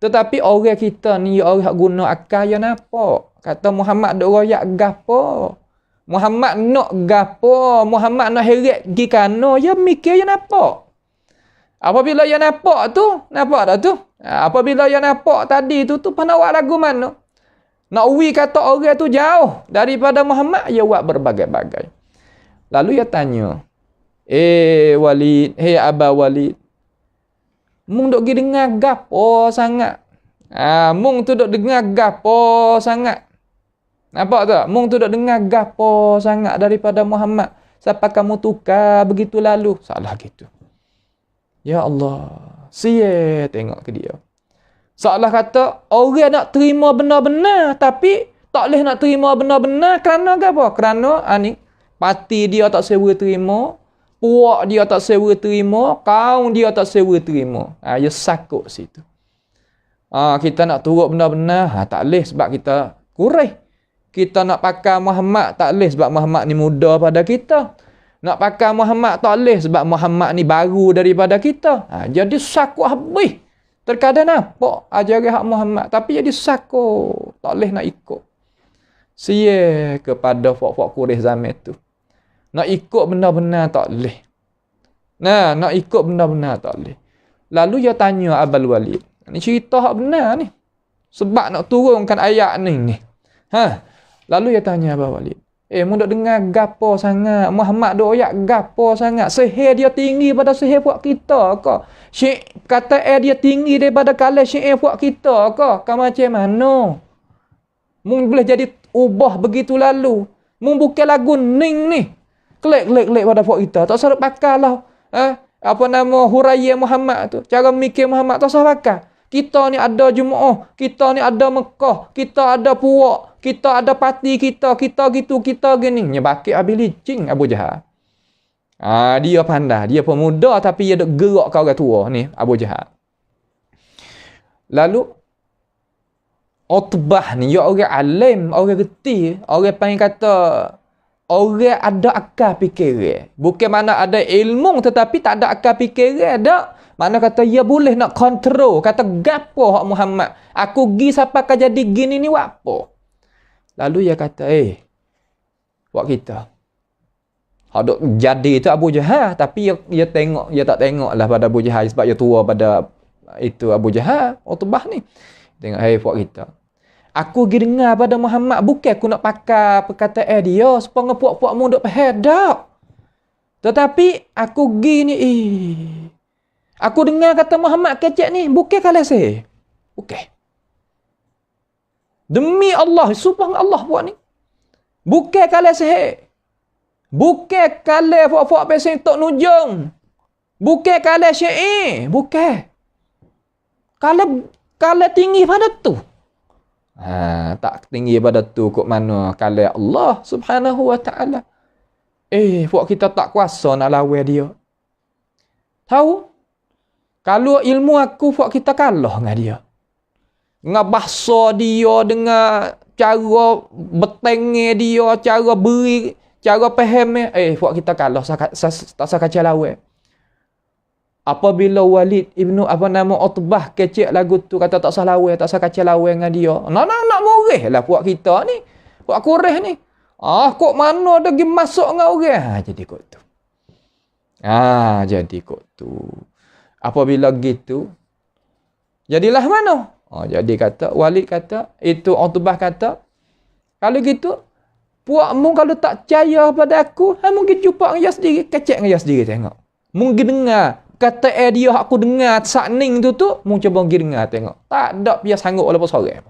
Tetapi orang kita ni orang guna akal ya nampak. Kata Muhammad duk royak gapo? Muhammad nak gapo? Muhammad nak heret gi kana ya mikir ya nampak. Apabila ia nampak dah tu. Apabila ia nampak tadi tu pandai awak lagu mana? Nak uwi kata orang tu jauh daripada Muhammad, ia buat berbagai-bagai. Lalu ia tanya, Walid, Aba Walid, mung dok pergi dengar gapo sangat? Mung tu dok dengar gapo sangat? Nampak tak? Mung tu dok dengar gapo sangat daripada Muhammad. Sampai kamu tukar begitu lalu. Salah gitu. Ya Allah, sia tengok ke dia. Seolah kata, orang nak terima benar-benar, tapi tak boleh nak terima benar-benar kerana apa? Kerana ni, parti dia tak sewa terima, puak dia tak sewa terima, kaum dia tak sewa terima. Dia sakut situ. Kita nak turut benar-benar, tak boleh sebab kita kurang. Kita nak pakai Muhammad, tak boleh sebab Muhammad ni muda pada kita. Nak pakai Muhammad tak boleh sebab Muhammad ni baru daripada kita. Jadi sakut habis. Terkadang nampak ajaran hak Muhammad, tapi jadi sakut. Tak boleh nak ikut. Sia kepada fok-fok Quraisy zaman tu. Nak ikut benar-benar tak boleh. Nak ikut benar-benar tak boleh. Lalu dia tanya Abul Walid. Ni cerita hak benar ni. Sebab nak turunkan ayat ni. Lalu dia tanya Abul Walid. Mu dok dengar gapo sangat? Muhammad dok ayat gapo sangat? Sihir dia tinggi pada sihir puak kita ke? Syekh kata dia tinggi daripada kalah syekh puak kita ke? Kau macam mana? Mu boleh jadi ubah begitu lalu. Mu bukan lagu ning ni. Klik pada puak kita. Tak usah pakalah. Apa nama huraiya Muhammad tu? Cara mikir Muhammad tak usah pakai. Kita ni ada Jumaah, kita ni ada Mekah, kita ada puak, kita ada parti kita gitu, kita gini. Nya bakit habis licing Abu Jahal. Dia pandai, dia pemuda tapi dia dok gerak ke orang tua ni, Abu Jahal. Lalu Utbah ni dia orang alim, orang reti, orang panggil kata orang ada akal fikiran. Bukan mana ada ilmu tetapi tak ada akal fikiran dak. Mana kata ia boleh nak kontrol. Kata gapo hak Muhammad. Aku gi sampai ke jadi gini ni buat apa? Lalu ia kata, buat kita. Hak dok jadi tu Abu Jahal. Tapi ia tengok, ia tak tengok lah pada Abu Jahal. Sebab ia tua pada itu Abu Jahal. Utbah ni. Tengok, buat kita. Aku gi dengar pada Muhammad. Bukan aku nak pakai perkataan dia. Supaya puak-puak mu dok faham. Tak. Tetapi aku gi ni, aku dengar kata Muhammad kecek ni, bukan kalah saya. Bukan. Demi Allah, subhanallah buat ni. Bukan kalah saya. Bukan kalah puak-puak pesing tok nujung. Bukan kalah syair. Bukan. Kalah tinggi pada tu. Tak tinggi pada tu kok mana kalah Allah subhanahu wa ta'ala. Puak kita tak kuasa nak lawan dia. Tahu? Kalau ilmu aku buat kita kalah dengan dia. Dengan bahasa dia, dengan cara bertengah dia, cara beri, cara faham buat kita kalah. Tak usah kacau lawan. Apabila Walid ibnu Utbah kecek lagu tu kata tak usah lawan, tak usah kacau lawan dengan dia. Nak moreh lah buat kita ni. Buat Quraisy ni. Kok mana dia pergi masuk dengan orang? Jadi kok tu. Jadi kok tu. Apabila gitu, jadilah mana? Jadi kata, Walid kata, itu Utbah kata, kalau gitu, puakmu kalau tak percaya pada aku, mungkin jumpa dengan dia sendiri, kecek dengan dia sendiri tengok. Mungkin dengar, kata dia aku dengar, sakning tu, mungkin coba pergi dengar tengok. Tak ada dia sanggup walaupun sore.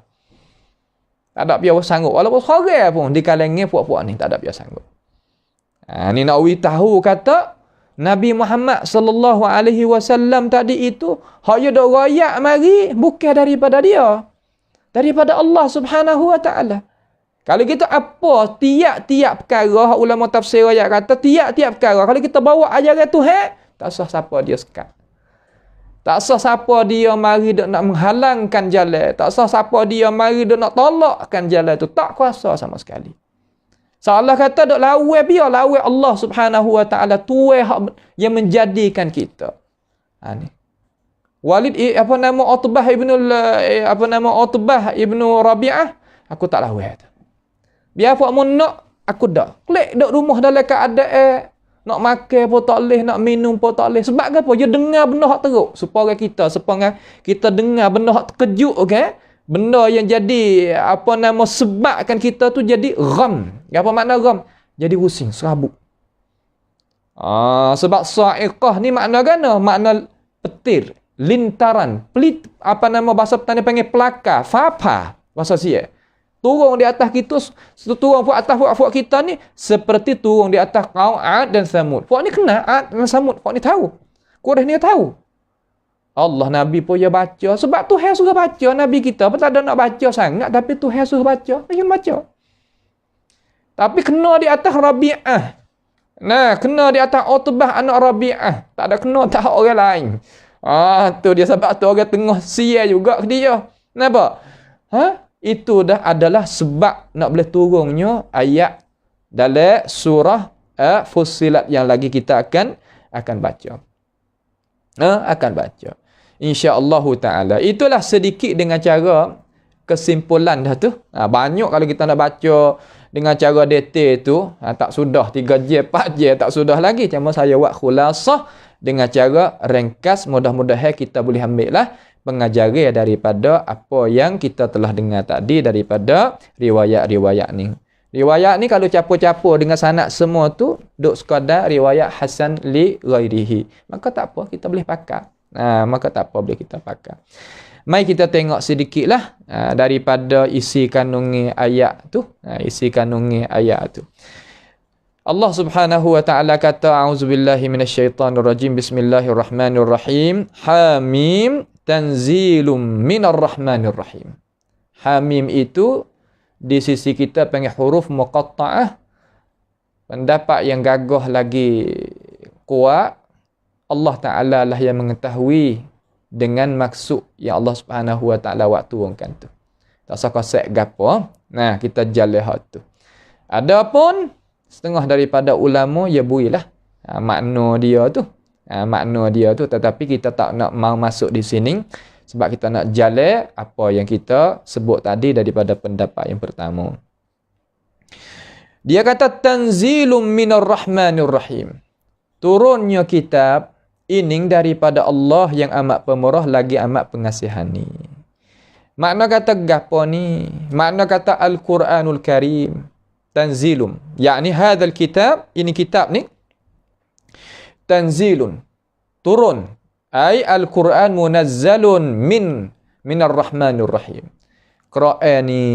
Tak ada dia sanggup walaupun sore pun, di kalangan puak-puak ni, tak ada dia sanggup. Ni nak tahu kata, Nabi Muhammad sallallahu alaihi wasallam tadi itu hak dia dak royak mari bukan daripada dia. Daripada Allah Subhanahu wa taala. Kalau kita apa tiap-tiap perkara hak ulama tafsir ayat kata tiap-tiap perkara kalau kita bawa ajaran Tuhan tak usah siapa dia sekat. Tak usah siapa dia mari dak nak menghalangkan jalan, tak usah siapa dia mari dak nak tolakkan jalan tu, tak kuasa sama sekali. Allah kata dok lawan biar lawan Allah Subhanahu wa taala tuai yang menjadikan kita. Ni. Walid Utbah ibnu Rabi'ah aku tak lawan. Biar apa mu nak aku dak. Klik dok rumah dalam keadaan Nak makan pun tak boleh, nak minum pun tak boleh. Sebab apa? Dia dengar benda hak teruk. Supaya kita dengar benda hak terkejut, okey? Benda yang jadi sebabkan kita tu jadi gham. Apa makna gham? Jadi pusing, serabut. Sebab sa'iqah ni makna gana? Makna petir, lintaran, pelit, bahasa petani panggil pelakar, fapa, bahasa siap. Turun di atas kita, turun buat atas buat kita ni seperti turun di atas kaum Ad dan Samud. Puak ni kena Ad dan Samud, puak ni tahu. Quraisy ni tahu. Allah Nabi pun dia baca. Sebab Tuhan suruh baca Nabi kita. Apa tak ada nak baca sangat, tapi Tuhan suruh baca. Dia baca. Tapi kena di atas Rabi'ah. Nah, kena di atas Utbah anak Rabi'ah. Tak ada kena tak orang lain. Tu dia sebab tu orang tengah sia juga ke dia. Kenapa? Itu dah adalah sebab nak boleh turunnya ayat dalam surah Fussilat yang lagi kita akan baca. Akan baca. InsyaAllah ta'ala. Itulah sedikit dengan cara kesimpulan dah tu. Banyak kalau kita nak baca dengan cara detail tu, tak sudah 3 jam, 4 jam, tak sudah lagi. Cuma saya buat khulasah dengan cara ringkas. Mudah-mudahan kita boleh ambil lah pengajaran daripada apa yang kita telah dengar tadi daripada riwayat-riwayat ni. Riwayat ni kalau capur-capur dengan sanad semua tu duk sekadar riwayat hasan li ghairihi. Maka tak apa, kita boleh pakai. Maka tak apa, boleh kita pakai. Mari kita tengok sedikitlah daripada isi kandungan ayat tu. Isi kandungan ayat tu. Allah Subhanahu wa taala kata, a'udzubillahi minasyaitonirrajim, bismillahirrahmanirrahim. Hamim tanzilum minar rahmanir rahim. Hamim itu di sisi kita panggil huruf muqatta'ah. Pendapat yang gagah lagi kuat, Allah Ta'ala lah yang mengetahui dengan maksud yang Allah Subhanahu wa taala buat turunkan tu. Tak usah konsep gapo. Nah, kita jalan hak tu. Adapun setengah daripada ulama ya builah makna dia tu. Makna dia tu, tetapi kita tak nak mau masuk di sini sebab kita nak jalan apa yang kita sebut tadi daripada pendapat yang pertama. Dia kata tanzilum minar rahmanir rahim. Turunnya kitab ini daripada Allah yang amat pemurah lagi amat pengasihani. Makna kata gapo ni? Makna kata Al-Quranul Karim tanzilum, yakni hadzal kitab, ini kitab ni tanzilun, turun, ay Al-Quran munazzalun minar rahmanir rahim. Quran ni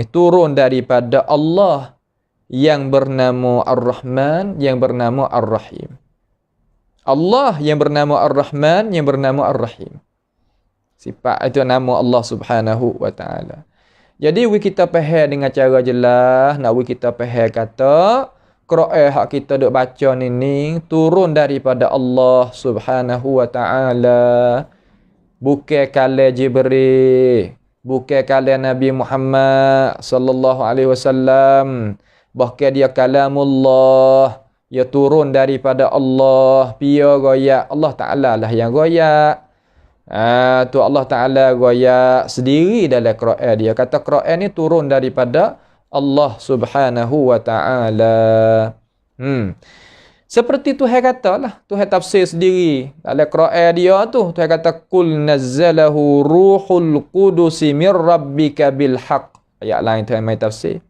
turun daripada Allah yang bernama Ar-Rahman, yang bernama Ar-Rahim. Allah yang bernama Ar-Rahman, yang bernama Ar-Rahim. Sifat itu nama Allah Subhanahu wa taala. Jadi kita faham dengan cara jelas, nak kita faham kata Quran hak kita duk baca ni turun daripada Allah Subhanahu wa taala. Bukan kalam Jibril, bukan kalam Nabi Muhammad sallallahu alaihi wasallam. Bahkan dia kalamullah, ia turun daripada Allah. Pia goyak Allah Taala lah yang goyak. Tu Allah Taala goyak sendiri dalam Quran. Dia kata Quran ni turun daripada Allah Subhanahu wa taala. Seperti Tuhan katalah, Tuhan tafsir sendiri dalam Quran dia tu. Tuhan kata qul nazzalahu ruhul qudus mir rabbika bil haqq. Ayat lain Tuhan mai tafsir.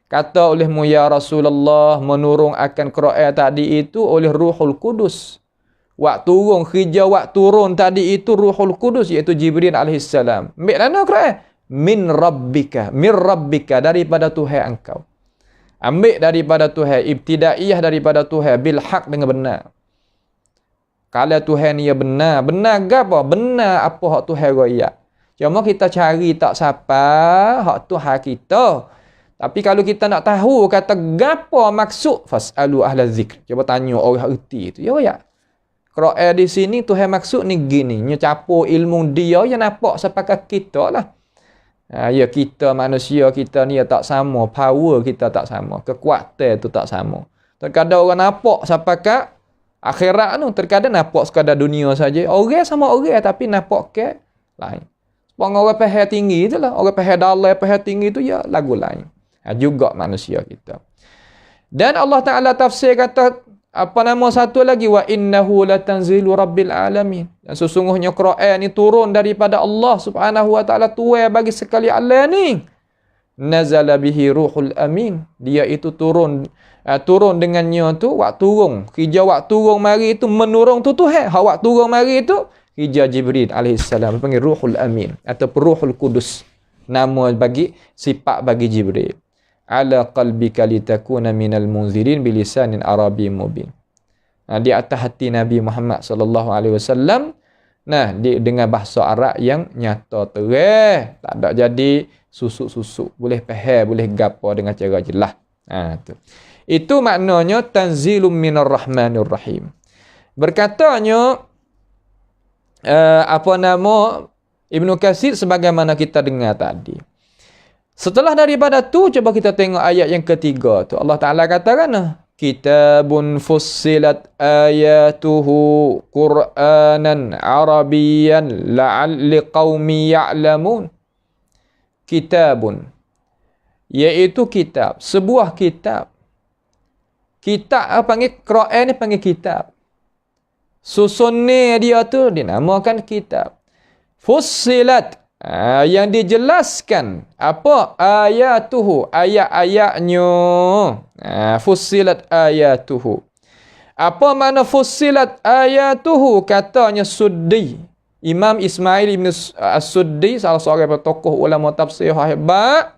Kata olehmu ya Rasulullah, menurung akan Quran tadi itu oleh Ruhul Qudus. Waktu turun hijau, waktu turun tadi itu Ruhul Qudus, iaitu Jibril alaihissalam. Ambil mana Quran? Min rabbika, daripada Tuhan engkau. Ambil daripada Tuhan, ibtidaiyah daripada Tuhan, bil haq dengan benar. Kalau Tuhan ni benar, benar ke apa? Benar apa hak Tuhan royak. Cuma kita cari tak siapa hak Tuhan kita. Tapi kalau kita nak tahu kata gapo maksud fasalu ahla zikr, cuba tanya orang erti tu. Ya ya. Quran di sini Tuhan maksud ni gini, nya capur ilmu dia yang nampak sepakat kita lah. Ya kita manusia kita ni tak sama, power kita tak sama, kekuatan tu tak sama. Terkadang orang nampak sepakat akhirat tu, terkadang nampak sekadar dunia saja. Orang sama orang tapi nampak ke lain. Sebab orang faham tinggi tu lah, orang faham dalam, faham tinggi tu ya lagu lain. Juga manusia kita. Dan Allah Ta'ala tafsir kata apa nama satu lagi, wa innahu latanzilu rabbil alamin. Dan sesungguhnya Quran ni turun daripada Allah Subhanahu wa taala, tuai bagi sekali alam ni. Nazala bihi ruhul amin. Dia itu turun dengannya tu waktu turun. Hija waktu turun mari itu menurun tu Tuhan. Waktu turun mari itu hija Jibril alaihi salam, panggil ruhul amin atau ruhul kudus. Nama bagi sifat bagi Jibril. Ala qalbika litakuna minal munzirin bilisanin arabi mubin. Di atas hati Nabi Muhammad sallallahu alaihi wasallam, dengan bahasa Arab yang nyata terang, tak ada jadi susuk-susuk, boleh faham, boleh gapo dengan cara jelas. Tu. Itu maknanya tanzilum minar rahmanir rahim. Berkatanya Ibnu Katsir sebagaimana kita dengar tadi. Setelah daripada tu, coba kita tengok ayat yang ketiga tu. Allah Ta'ala katakan, kitabun fussilat ayatuhu Qur'anan Arabiyan la'alli qawmi ya'lamun. Kitabun, iaitu kitab, sebuah kitab. Kitab panggil Quran ni panggil kitab. Susun ni dia tu dinamakan kitab. Fussilat, yang dijelaskan apa ayatuhu, ayat-ayatnya. Fussilat ayatuhu. Apa makna fussilat ayatuhu? Katanya Suddi, Imam Ismail ibn As-Suddi, salah seorang tokoh ulama tafsir hebat.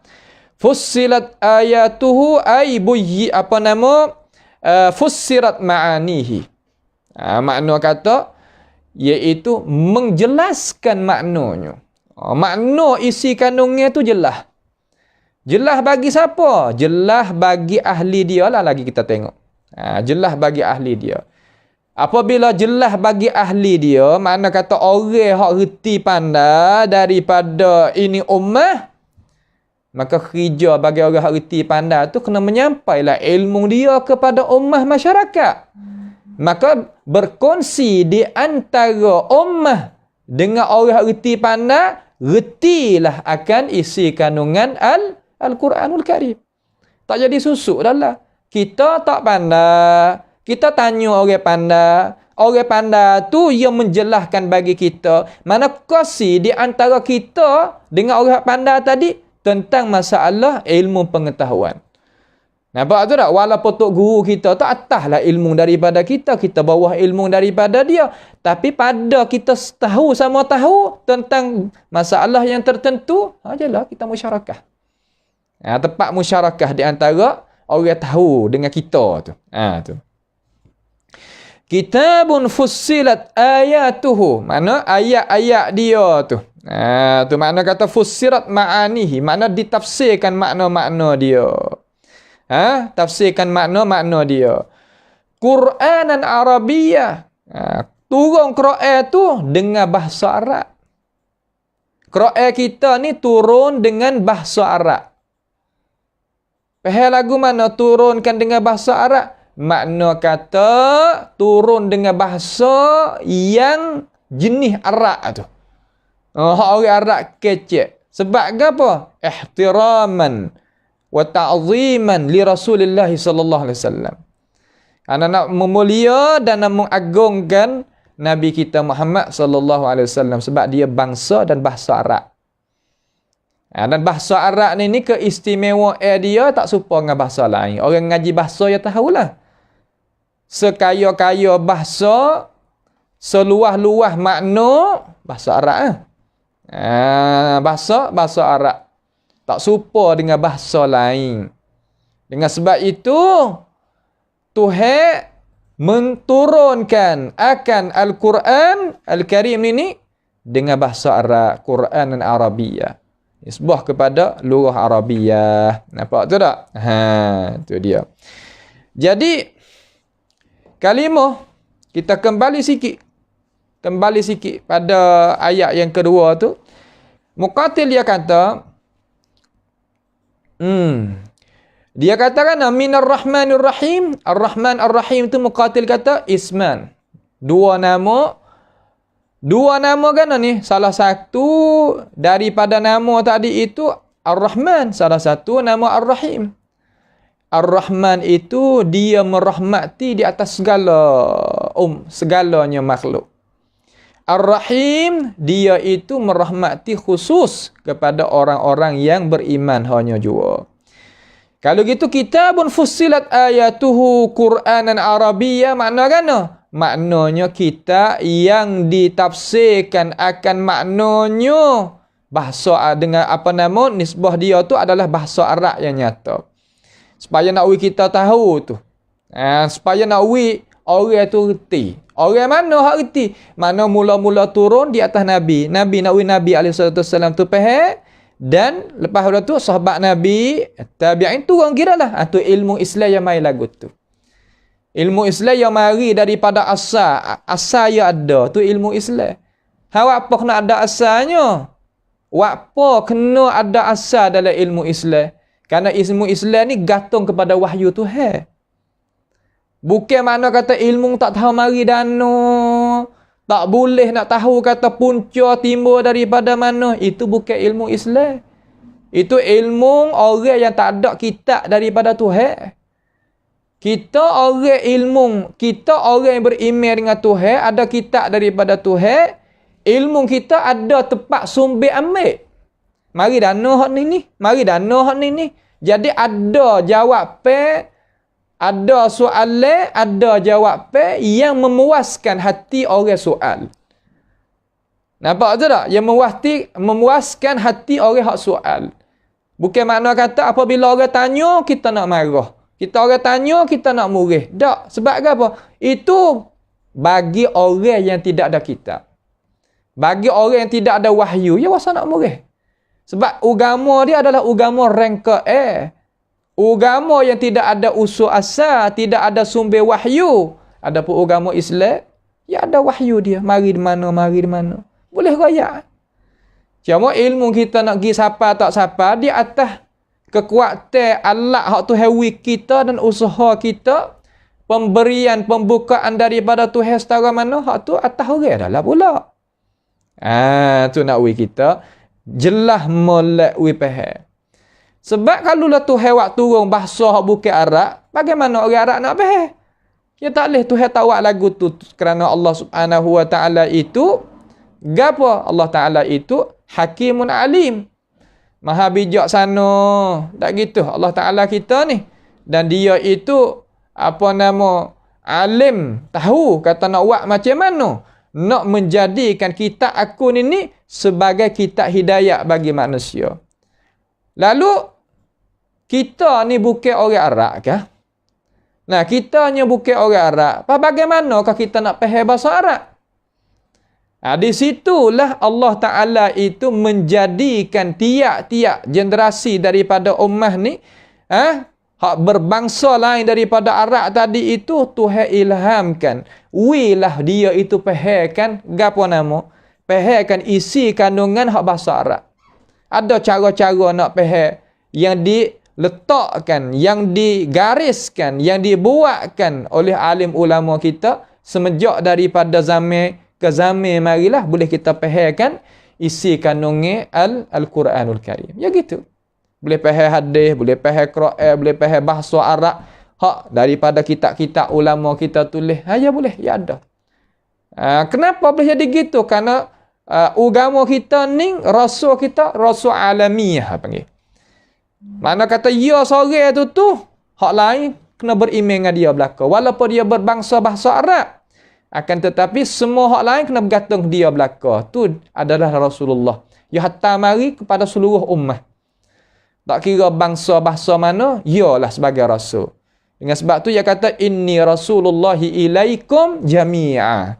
Fussilat ayatuhu ay buyyi, fussirat ma'anihi. Makna kata iaitu menjelaskan maknanya. Makna isi kandungnya tu jelas. Jelas bagi siapa? Jelas bagi ahli dia lah, lagi kita tengok. Jelas bagi ahli dia. Apabila jelas bagi ahli dia, makna kata orang yang reti pandai daripada ini ummah, maka kerja bagi orang yang reti pandai tu kena menyampailah ilmu dia kepada ummah masyarakat. Maka berkongsi di antara ummah dengan orang yang reti pandai, retilah akan isi kandungan Al-Quranul Karim. Tak jadi susuk dah lah. Kita tak pandai, kita tanya orang pandai. Orang pandai tu yang menjelaskan bagi kita. Mana kongsi di antara kita dengan orang pandai tadi tentang masalah ilmu pengetahuan. Nampak tu tak? Walaupun tok guru kita tu ataslah ilmu daripada kita, kita bawah ilmu daripada dia. Tapi pada kita tahu sama tahu tentang masalah yang tertentu, ajalah kita musyarakah. Tepat musyarakah di antara orang tahu dengan kita tu. Tu. Kitabun fussilat ayatuhu. Mana ayat-ayat dia tu. Tu makna kata fussirat ma'anihi. Makna ditafsirkan makna-makna dia. Tafsirkan makna-makna dia. Qur'anan Arabiyyah. Turun Quran tu dengan bahasa Arab. Quran kita ni turun dengan bahasa Arab. Faham lagu mana turunkan dengan bahasa Arab? Makna kata turun dengan bahasa yang jenis Arab tu. Orang Arab kecek. Sebab apa? Ihtiraman wa ta'ziman li Rasulillah sallallahu alaihi wasallam. Ana nak memulia dan nak mengagungkan Nabi kita Muhammad sallallahu alaihi wasallam sebab dia bangsa dan bahasa Arab. Dan bahasa Arab ni keistimewaan dia tak serupa dengan bahasa lain. Orang ngaji bahasa ya tahulah. Sekaya-kaya bahasa, seluas-luas makna bahasa Arab. Bahasa Arab. Tak serupa dengan bahasa lain. Dengan sebab itu, Tuhan menturunkan akan Al-Quran Al-Karim ini dengan bahasa Arab, Quran dan Arabiyyah. Nisbah kepada lurah Arabiyyah. Nampak tu tak? Tu dia. Jadi, kalimah, kita kembali sikit. Kembali sikit pada ayat yang kedua tu. Muqatil dia kata, dia katakan minar rahmanir rahim. Ar-Rahman Ar-Rahim tu Muqatil kata isman. Dua nama kan ni. Salah satu daripada nama tadi itu Ar-Rahman, salah satu nama Ar-Rahim. Ar-Rahman itu dia merahmati di atas segalanya makhluk. Ar-Rahim dia itu merahmati khusus kepada orang-orang yang beriman hanya jua. Kalau gitu kitabun fussilat ayatuhu Qur'anan Arabiyyah makna kan? Maknanya kita yang ditafsirkan akan maknanya bahasa dengan nisbah dia tu adalah bahasa Arab yang nyata. Supaya nak kita tahu tu. Supaya nak orang tu reti. Orang mana hak reti? Mana mula-mula turun di atas Nabi. Nabi SAW tu faham. Dan lepas tu sahabat Nabi, tabi'in turun kira lah. Tu ilmu Islam yang mai lagu tu. Ilmu Islam yang mari daripada asal. Asal yang ada. Tu ilmu Islam. Apa kena ada asalnya? Apa kena ada asal dalam ilmu Islam? Kerana ilmu Islam ni gantung kepada wahyu Tuhan. Bukan mana kata ilmu tak tahu mari dano. Tak boleh nak tahu kata punca timbul daripada mana. Itu bukan ilmu Islam. Itu ilmu orang yang tak ada kitab daripada Tuhan. Kita orang yang beriman dengan Tuhan, ada kitab daripada Tuhan. Ilmu kita ada tempat sumber ambil. Mari dana hak ni. Jadi ada jawapan, ada soalan, ada jawapan yang memuaskan hati orang soal. Nampak tu tak? Yang memuaskan hati orang hak soal. Bukan makna kata apabila orang tanya, kita nak marah. Orang tanya, kita nak murih. Tak. Sebab apa? Itu bagi orang yang tidak ada kitab. Bagi orang yang tidak ada wahyu, ya wasa nak murih. Sebab agama dia adalah agama rangka agama yang tidak ada usul asal, tidak ada sumber wahyu. Adapun agama Islam, ya ada wahyu dia. Mari di mana. Boleh royak. Cuma ilmu kita nak pergi siapa tak siapa, di atas kekuatan Allah hak Tuhan kita dan usaha kita, pemberian pembukaan daripada Tuhan setara mana, hak tu atas orang adalah pula. Tu nak kita jelas molek faham. Sebab kalau lah Tuhan waktu turun bahasa hak bukan Arab, bagaimana orang Arab nak faham? Ya tak boleh Tuhan tawak lagu tu kerana Allah Subhanahu wa taala itu gapo? Allah taala itu Hakimun Alim. Maha bijaksana. Tak gitu Allah taala kita ni. Dan dia itu alim, tahu kata nak buat macam mana. Nak menjadikan kitab akun ini sebagai kitab hidayah bagi manusia. Lalu, kita ni bukan orang Arab kah? Nah, kita ni bukan orang Arab. Bagaimanakah kita nak faham bahasa Arab? Di situlah Allah Ta'ala itu menjadikan tiap-tiap generasi daripada ummah ni, hak berbangsa lain daripada Arab tadi itu Tuhan ilhamkan. Wilah dia itu fahamkan gapo nama? Fahamkan isi kandungan hak bahasa Arab. Ada cara-cara nak faham yang diletakkan, yang digariskan, yang dibuatkan oleh alim ulama kita semenjak daripada zaman ke zaman marilah boleh kita fahamkan isi kandungan Al-Quranul Karim. Ya gitu. Boleh faham hadis, boleh faham Quran, boleh faham bahasa Arab. Hak daripada kitab-kitab ulama kita tulis. Ya boleh, ya ada. Kenapa boleh jadi gitu? Karena agama kita ni, rasul kita, rasul alamiah panggil. Mana kata ya seorang tu, hak lain kena beriman dengan dia belaka. Walaupun dia berbangsa bahasa Arab. Akan tetapi semua hak lain kena bergantung dia belaka. Tu adalah Rasulullah. Ya hatta mari kepada seluruh ummah. Tak kira bangsa-bahasa mana, ialah sebagai rasul. Dengan sebab tu dia kata inni rasulullahi ilaikum jami'a.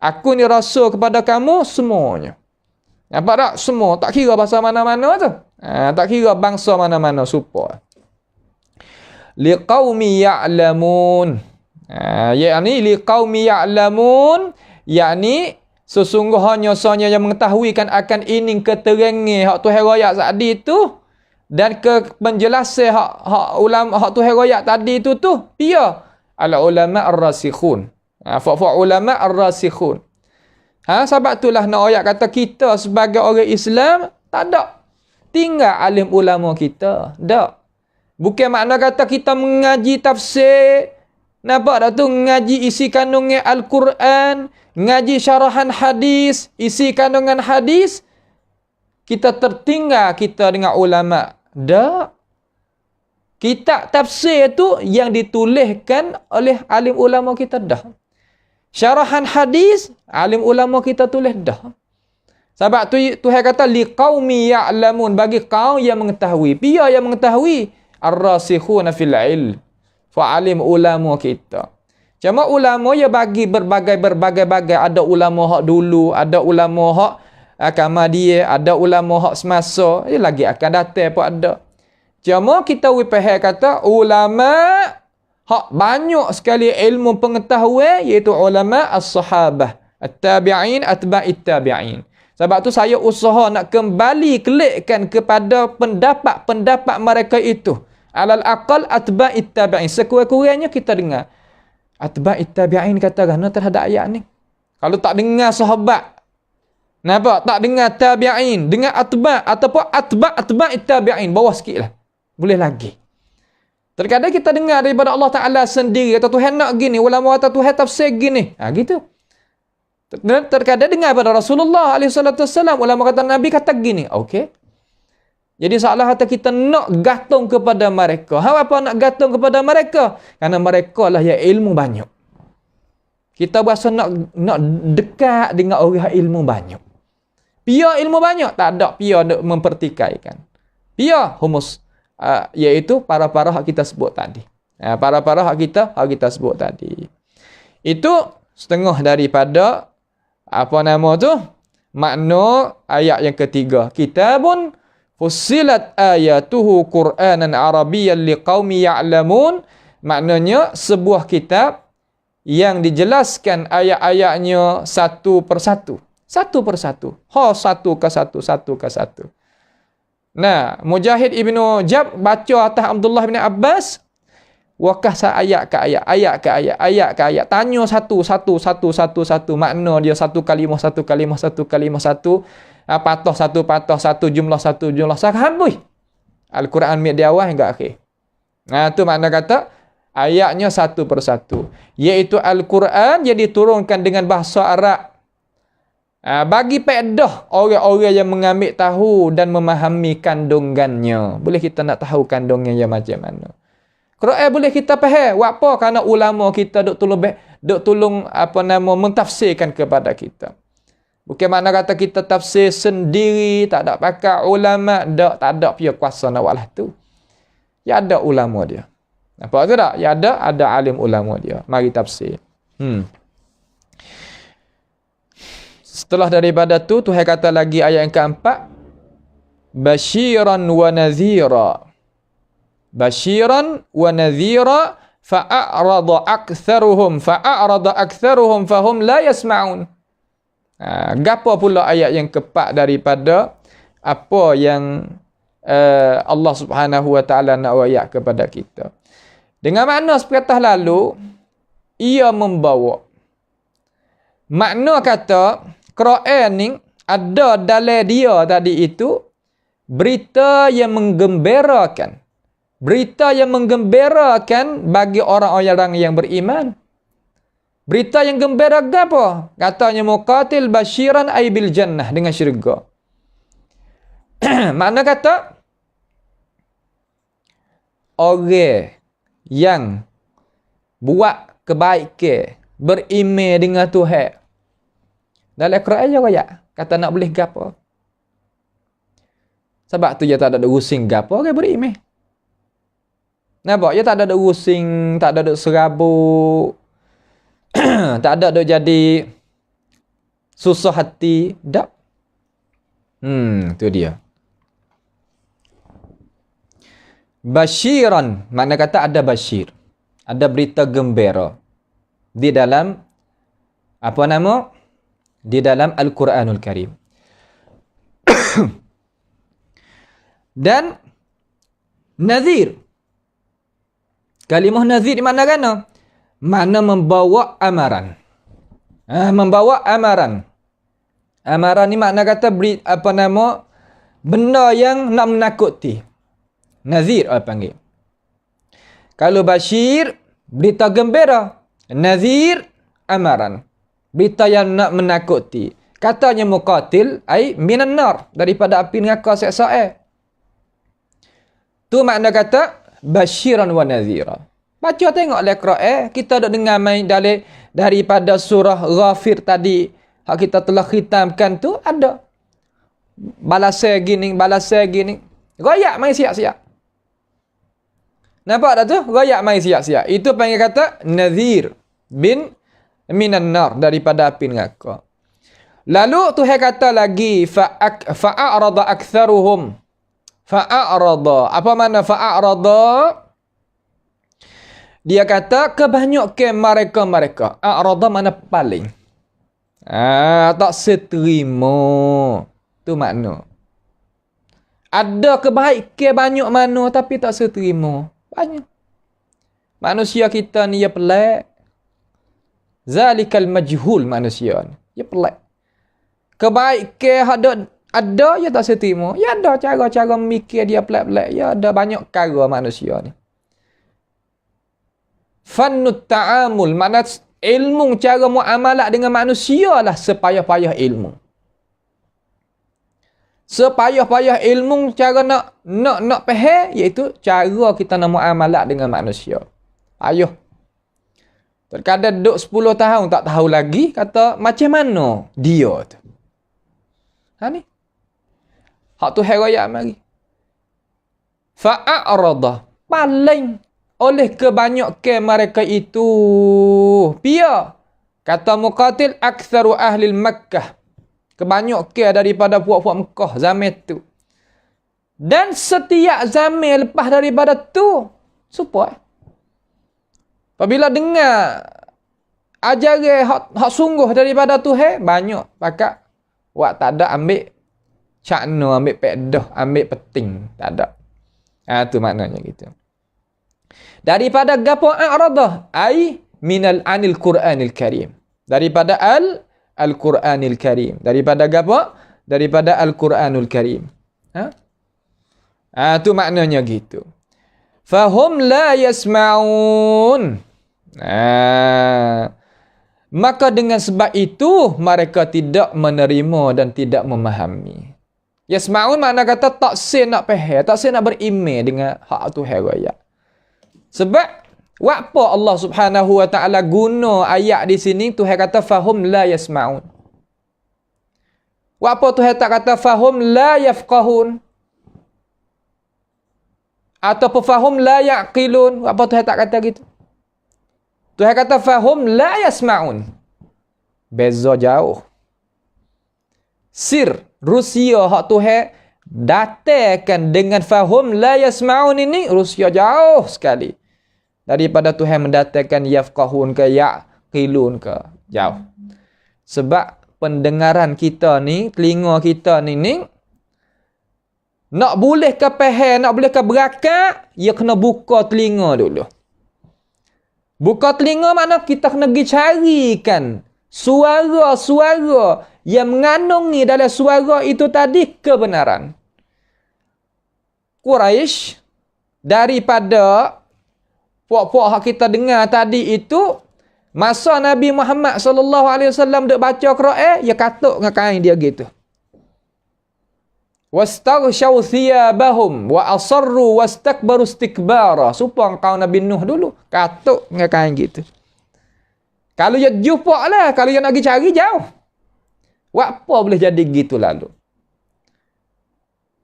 Aku ni rasul kepada kamu semuanya. Nampak tak? Semua. Tak kira bahasa mana-mana tu. Tak kira bangsa mana-mana supaya. Liqaumi ya'lamun. Yakni liqaumi ya'lamun. Yakni sesungguhnya sonya yang mengetahuikan akan ini keterangan hak Tuhan royak tadi tu. Dan ke penjelasan hak ulama hak Tuhan royak tadi tu dia al ulama ar-rasikhun. Fa ulama ar-rasikhun. Sebab itulah nak ayat kata kita sebagai orang Islam tak ada. Tinggal alim ulama kita. Tak. Bukan makna kata kita mengaji tafsir. Nampak tak tu? Ngaji isi kandungan Al-Quran. Ngaji syarahan hadis. Isi kandungan hadis. Kita tertinggal kita dengan ulama. Tak. Kitab tafsir tu yang dituliskan oleh alim ulama kita dah. Syarahan hadis, alim ulama kita tulis dah. Sebab tu Tuhan kata liqaumi ya'lamun, bagi kaum yang mengetahui. Pia yang mengetahui, ar-rasikhuna fil ilm. Fa'alim ulama kita. Cuma ulama ya bagi berbagai-bagai. Ada ulama hak dulu, ada ulama hak Ahmadiyah, ada ulama hak semasa, lagi akan datang pun ada. Cuma kita wipahai kata ulama hak banyak sekali ilmu pengetahuan, iaitu ulama as-sahabah, at-tabi'in, atba'it tabi'in. Sebab tu saya usaha nak kembali kelikkan kepada pendapat-pendapat mereka itu. Alal aqal atba'it tabi'in. Sekurang-kurangnya kita dengar atba'it tabi'in kata kerana terhadap ayat ni. Kalau tak dengar sahabat, nampak? Tak dengar tabi'in, dengar atba' ataupun atba'it tabi'in, bawah sikit lah. Boleh lagi. Terkadang kita dengar daripada Allah Ta'ala sendiri, kata Tuhan nak gini, ulama kata Tuhan tafsir gini. Gitu. Terkadang dengar daripada Rasulullah SAW, ulama kata Nabi kata gini. Okey. Jadi seolah kata kita nak gantung kepada mereka. Apa nak gantung kepada mereka? Kerana mereka lah yang ilmu banyak. Kita berasa nak dekat dengan orang ilmu banyak. Pia ilmu banyak? Tak ada pia nak mempertikaikan. Pia humus. Iaitu para-para hak kita sebut tadi. Para-para hak kita sebut tadi. Itu setengah daripada makna ayat yang ketiga. Kitabun fussilat ayatuhu Qur'anan Arabiyyan liqaumi ya'lamun. Maknanya sebuah kitab yang dijelaskan ayat-ayatnya satu persatu. Satu persatu. Satu ke satu. Nah, Mujahid Ibnu Jab baca atas Abdullah bin Abbas, wakah ayat ke ayat. Tanya satu. Makna dia satu kalimah, patah satu, jumlah satu. Habis. Al-Quran di awal hingga akhir. Nah, tu makna kata ayatnya satu persatu. Iaitu Al-Quran yang diturunkan dengan bahasa Arab. Bagi pedah orang-orang yang mengambil tahu dan memahami kandungannya. Boleh kita nak tahu kandungannya yang macam mana. Quran boleh kita faham. Apa? Kerana ulama kita duk tolong mentafsirkan kepada kita. Bukan makna kata kita tafsir sendiri, tak ada pakai ulama, tak ada pia kuasa nak buat lah tu. Ya ada ulama dia. Nampak tu tak? Ya ada alim ulama dia. Mari tafsir. Setelah daripada tu, Tuhan kata lagi ayat yang keempat. Basyiran wa nazira. Basyiran wa nazira fa'a'rada aktharuhum fahum la yasma'un. Gapo pula ayat yang keempat daripada apa yang Allah Subhanahu wa taala nak wayak kepada kita. Dengan makna seperti lalu, ia membawa makna kata Quran ni ada dalam dia tadi itu berita yang menggembirakan. Berita yang menggembirakan bagi orang-orang yang beriman. Berita yang gembira apa? Katanya muqatil basyiran ay bil jannah, dengan syurga. Makna kata orang yang buat kebaikan, beriman dengan Tuhan. Dalam Quran je kaya kata nak boleh gapo. Sebab tu dia tak ada rusing gapo orang beriman. Nampak? Dia tak ada rusing, tak ada serabut. Tak ada jadi susah hati. Tak. Tu dia. Basyiran, makna kata ada basyir. Ada berita gembira. Di dalam di dalam Al-Quranul Karim. Dan nazir. Kalimah nazir di mana gana? Mana membawa amaran. Membawa amaran. Amaran ni makna kata benda yang nak menakuti. Nazir panggil. Kalau Bashir, berita gembira. Nazir, amaran. Berita yang nak menakuti. Katanya Muqatil, ai minan nar. Daripada api neraka seksa. Tu makna kata, Bashiran wa nazira. Baca tengok Al-Quran. Kita dah dengar main daripada surah Ghafir tadi. Hak kita telah khitamkan tu, ada. Balasai gini. Rayak main siap-siap. Nampak tak tu? Rayak main siap-siap. Itu panggil kata Nazir bin minan nar, daripada api neraka. Lalu Tuhan kata lagi fa'arada aktsaruhum. Fa'arada. Apa makna fa'arada? Dia kata kebanyakan mereka. A'rada mana paling. Tak seterima. Tu makna. Ada kebaikan banyak mana tapi tak seterima. Banyak. Manusia kita ni ya pelik. Zalikal majhul manusia ni. Ya pelik. Kebaikan ada ya tak seterima. Ya ada cara-cara memikir dia pelik-pelik. Ya ada banyak cara manusia ni. Fannut ta'amul. Makna ilmu cara muamalah dengan manusia lah sepayah-payah ilmu. Sepayah-payah ilmu cara nak faham, iaitu cara kita nak muamalah dengan manusia. Ayuh. Terkadang duduk 10 tahun tak tahu lagi, kata macam mana dia tu. Ni. Hak tu herayat mari. Fa'arada. Paling oleh kebanyakan mereka itu. Pia. Kata Muqatil, aktsaru ahli Makkah. Kebanyakan daripada puak-puak Mekah zaman tu. Dan setiap zaman lepas daripada tu, supaya. Apabila dengar ajaran hak sungguh daripada Tuhan, banyak pakat wak tak ada ambil cakna, ambil pedah, ambil peting, tak ada. Tu maknanya gitu. Daripada gapo a'radah, ai minal anil Qur'anil Karim. Daripada Al-Quranil Karim. Daripada apa? Daripada Al-Quranul Karim. Tu maknanya gitu. Fahum la yasma'un. Maka dengan sebab itu, mereka tidak menerima dan tidak memahami. Yasma'un makna kata tak sen nak faham, tak sen nak beriman dengan hak Tuhan raya. Sebab apa Allah Subhanahu wa taala guna ayat di sini, Tuhan kata fahum la yasma'un. Apa Tuhan tak kata fahum la yafqahun? Atau fahum la yaqilun? Apa Tuhan tak kata gitu? Tuhan kata fahum la yasma'un. Beza jauh. Sir Rusia hak Tuhan datangkan dengan fahum la yasma'un ini, Rusia jauh sekali daripada Tuhan mendatangkan yafqahun ke yaqilun ke, jauh. Sebab pendengaran kita ni, telinga kita ni nak boleh ke faham, nak boleh ke berakal, ia kena buka telinga dulu. Buka telinga makna kita kena pergi carikan suara-suara yang mengandungi dalam suara itu tadi kebenaran. Quraisy daripada puak-puak hak kita dengar tadi itu, masa Nabi Muhammad sallallahu alaihi wasallam duk baca Quran, dia katuk dengan kain dia gitu. Wastaghshaw thiyabahum wa asarru wastakbaru istikbara. Supaya kau Nabi Nuh dulu katuk dengan kain gitu. Kalau dia jumpa lah, kalau dia nak pergi cari jauh. Apa boleh jadi gitu lalu?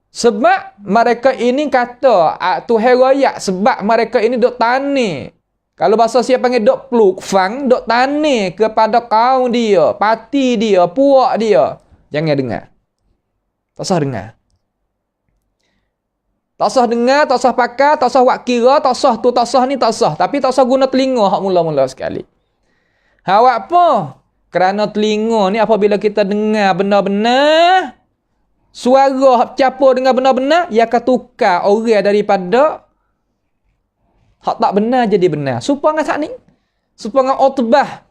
Sebab mereka ini kata Tuhan royak, sebab mereka ini duk tani. Kalau bahasa siapa panggil duk pluk fang, duk tani kepada kaum dia, parti dia, puak dia. Jangan dengar. Tak usah dengar. Tak usah dengar, tak usah pakai, tak usah buat kira, tak usah tu, tak usah ni, tak usah. Tapi tak usah guna telinga hak mula-mula sekali. Awak apa? Kerana telinga ni apabila kita dengar benar-benar, suara hak campur dengan benar-benar, ia akan tukar orang daripada hak tak benar jadi benar. Supaya dengan saat ni. Supaya dengan Utbah.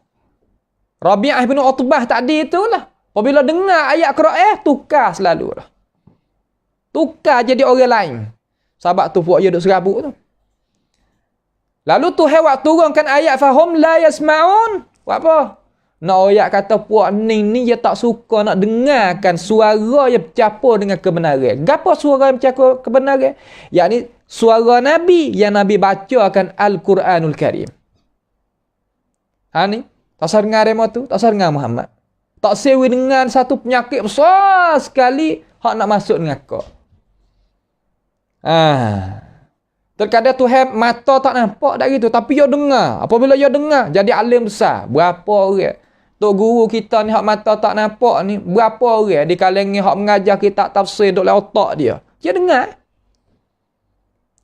Rabi'ah bin Utbah tadi itulah. Apabila dengar ayat Quran, tukar selalu lah. Tukar jadi orang lain. Sahabat tu puak dia duk serabut tu. Lalu Tuhan waktu turunkan ayat fahum la yasma'un. Buat apa? Nak ayat kata puak ni dia tak suka nak dengarkan suara yang bercampur dengan kebenaran. Gapo suara yang bercampur kebenaran? Yakni suara Nabi yang Nabi bacakan Al-Quranul Karim. Ha ni, tak usah dengar demo tu, tak usah dengar Muhammad. Tak sewi dengan satu penyakit besar sekali hak nak masuk dengan kau. Terkadang Tuhan mata tak nampak dak gitu, tapi dia dengar. Apabila dia dengar, jadi alim besar. Berapa orang tok guru kita ni hak mata tak nampak ni, berapa orang di kalangan hak mengajar kitab tafsir duk dalam otak dia. Dia dengar.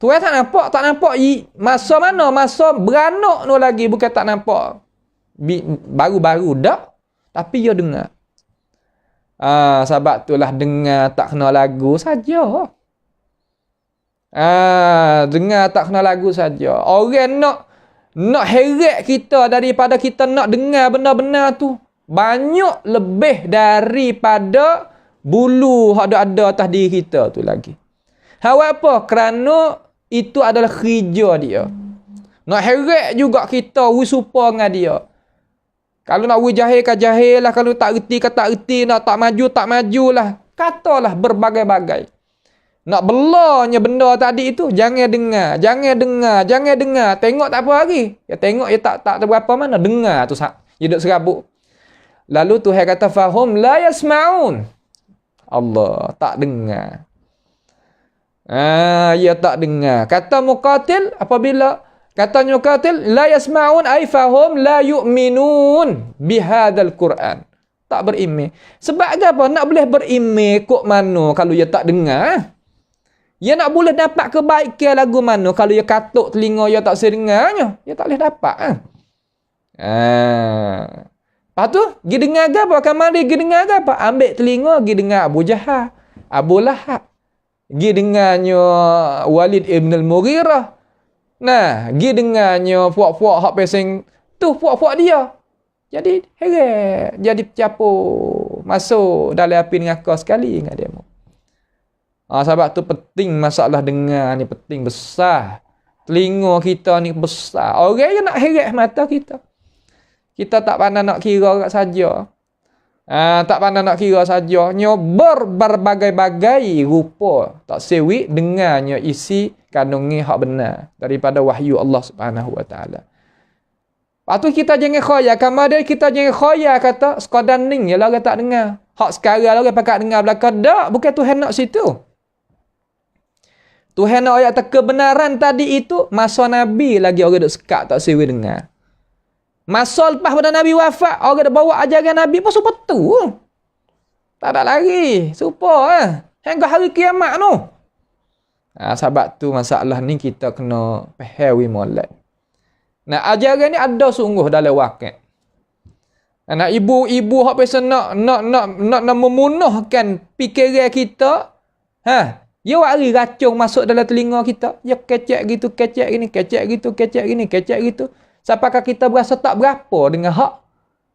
Tuhan tak nampak masa mana? Masa beranak tu lagi bukan tak nampak. Baru-baru dak, tapi dia dengar. Sebab itulah dengar tak kena lagu saja. Dengar tak kena lagu saja. Orang nak heret kita daripada kita nak dengar benar-benar tu. Banyak lebih daripada bulu yang ada atas diri kita tu lagi. Hal apa? Kerana itu adalah kerja dia. Nak heret juga kita wisupa dengan dia. Kalau nak jahil kan jahil lah. Kalau tak reti kan tak reti. Nak tak maju lah. Katalah berbagai-bagai. Nak belanya benda tadi itu, jangan dengar. Tengok tak apa lagi. Ya tengok ya tak ada berapa mana. Dengar tu dia duduk serabut. Lalu Tuhan kata fahum la yasma'un. Allah tak dengar. Ya tak dengar. Kata Muqatil apabila kata Muqatil la yasma'un ay fahum la yu'minun bihadzal Quran. Tak beriman. Sebab apa? Nak boleh beriman kok mana kalau dia tak dengar? Dia nak boleh dapat kebaikan lagu mana kalau dia katuk telinga dia tak sedengarnya. Dia tak boleh dapat. Lepas tu, pergi dengar ke apa? Kamar dia pergi dengar ke apa? Ambil telinga, pergi dengar Abu Jahal, Abu Lahab. Pergi dengarnya Walid ibn al-Mughirah. Nah, pergi dengarnya puak-puak hak pesing tu, puak-puak dia. Jadi, heret. Jadi capur. Masuk dalam api neraka sekali dengan dia. Sebab tu penting masalah dengar ni penting besar. Telinga kita ni besar. Orang yang nak heret mata kita. Kita tak pandai nak kira kat saja. Tak pandai nak kira saja. Nyobar berbagai-bagai rupa. Tak sewi dengarnya isi kandungan hak benar daripada wahyu Allah Subhanahu Wa Taala. Lepas tu kita jangan khayal. Kemudian kita jangan khayal kata sekadar ning je lah orang tak dengar. Hak sekarang lah orang pakat dengar belakang. Tak, bukan Tuhan nak situ. Tuhan nak ayat kebenaran tadi itu masa Nabi lagi orang duk sekat tak sewi dengar. Masa lepas pada Nabi wafat, orang dah bawa ajaran Nabi pun betul. Tak ada lagi. Supaya hingga hari kiamat tu. Sebab tu masalah ni kita kena pahami molek. Nah, ajaran ni ada sungguh dalam wakil. Anak ibu-ibu hak biasa nak memunahkan fikiran kita. Dia wari racun masuk dalam telinga kita. Dia kecek gitu, kecek gini, kecek gitu, kecek gini, kecek gitu. Sampakah kita berasa tak berapa dengan hak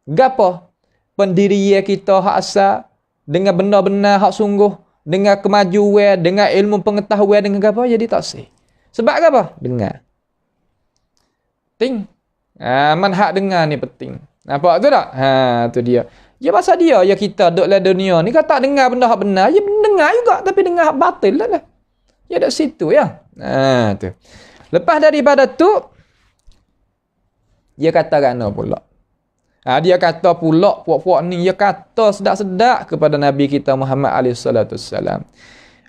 gapo pendirian kita hak asal dengan benar-benar hak sungguh, dengan kemajuan, dengan ilmu pengetahuan, dengan gapo jadi tak sih. Sebab apa? Dengar. Penting. Manhaj dengar ni penting. Nampak tu tak? Tu dia. Ya pasal dia ya kita duduk dalam dunia ni kan tak dengar benda hak benar, ya dengar juga tapi dengar hak batil lah. Ya dekat situ ya. Tu. Lepas daripada tu dia kata kerana pula. Dia kata pula puak-puak ni dia kata sedap-sedap kepada Nabi kita Muhammad alaihi salatu wasallam.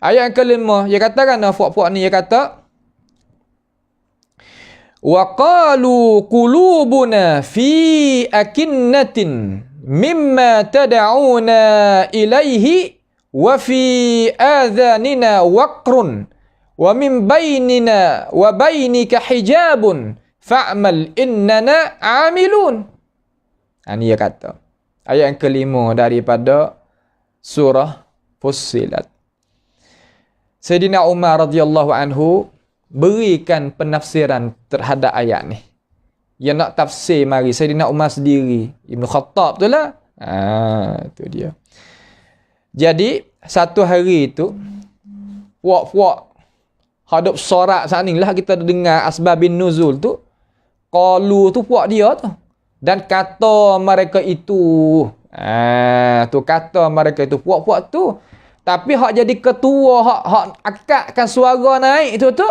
Ayat yang kelima dia kata kerana puak-puak ni dia kata wa qalu qulubuna fi akinnatin mimma tad'una ilaihi wa fi adhanina waqrun wa min bainina wa bainika hijabun fa'mal innana 'amilun. Ini dia kata. Ayat yang kelima daripada surah Fussilat. Sayyidina Umar radhiyallahu anhu berikan penafsiran terhadap ayat ni. Dia nak tafsir mari Sayyidina Umar sendiri. Ibn Khattab tu lah. Tu dia. Jadi, satu hari tu, puak-puak hadap sorak saat ni lah kita dengar asbabin nuzul tu. Qalu tu puak dia tu. Dan kata mereka itu. Tu kata mereka itu. Puak-puak tu. Tapi hak jadi ketua, hak akadkan suara naik tu.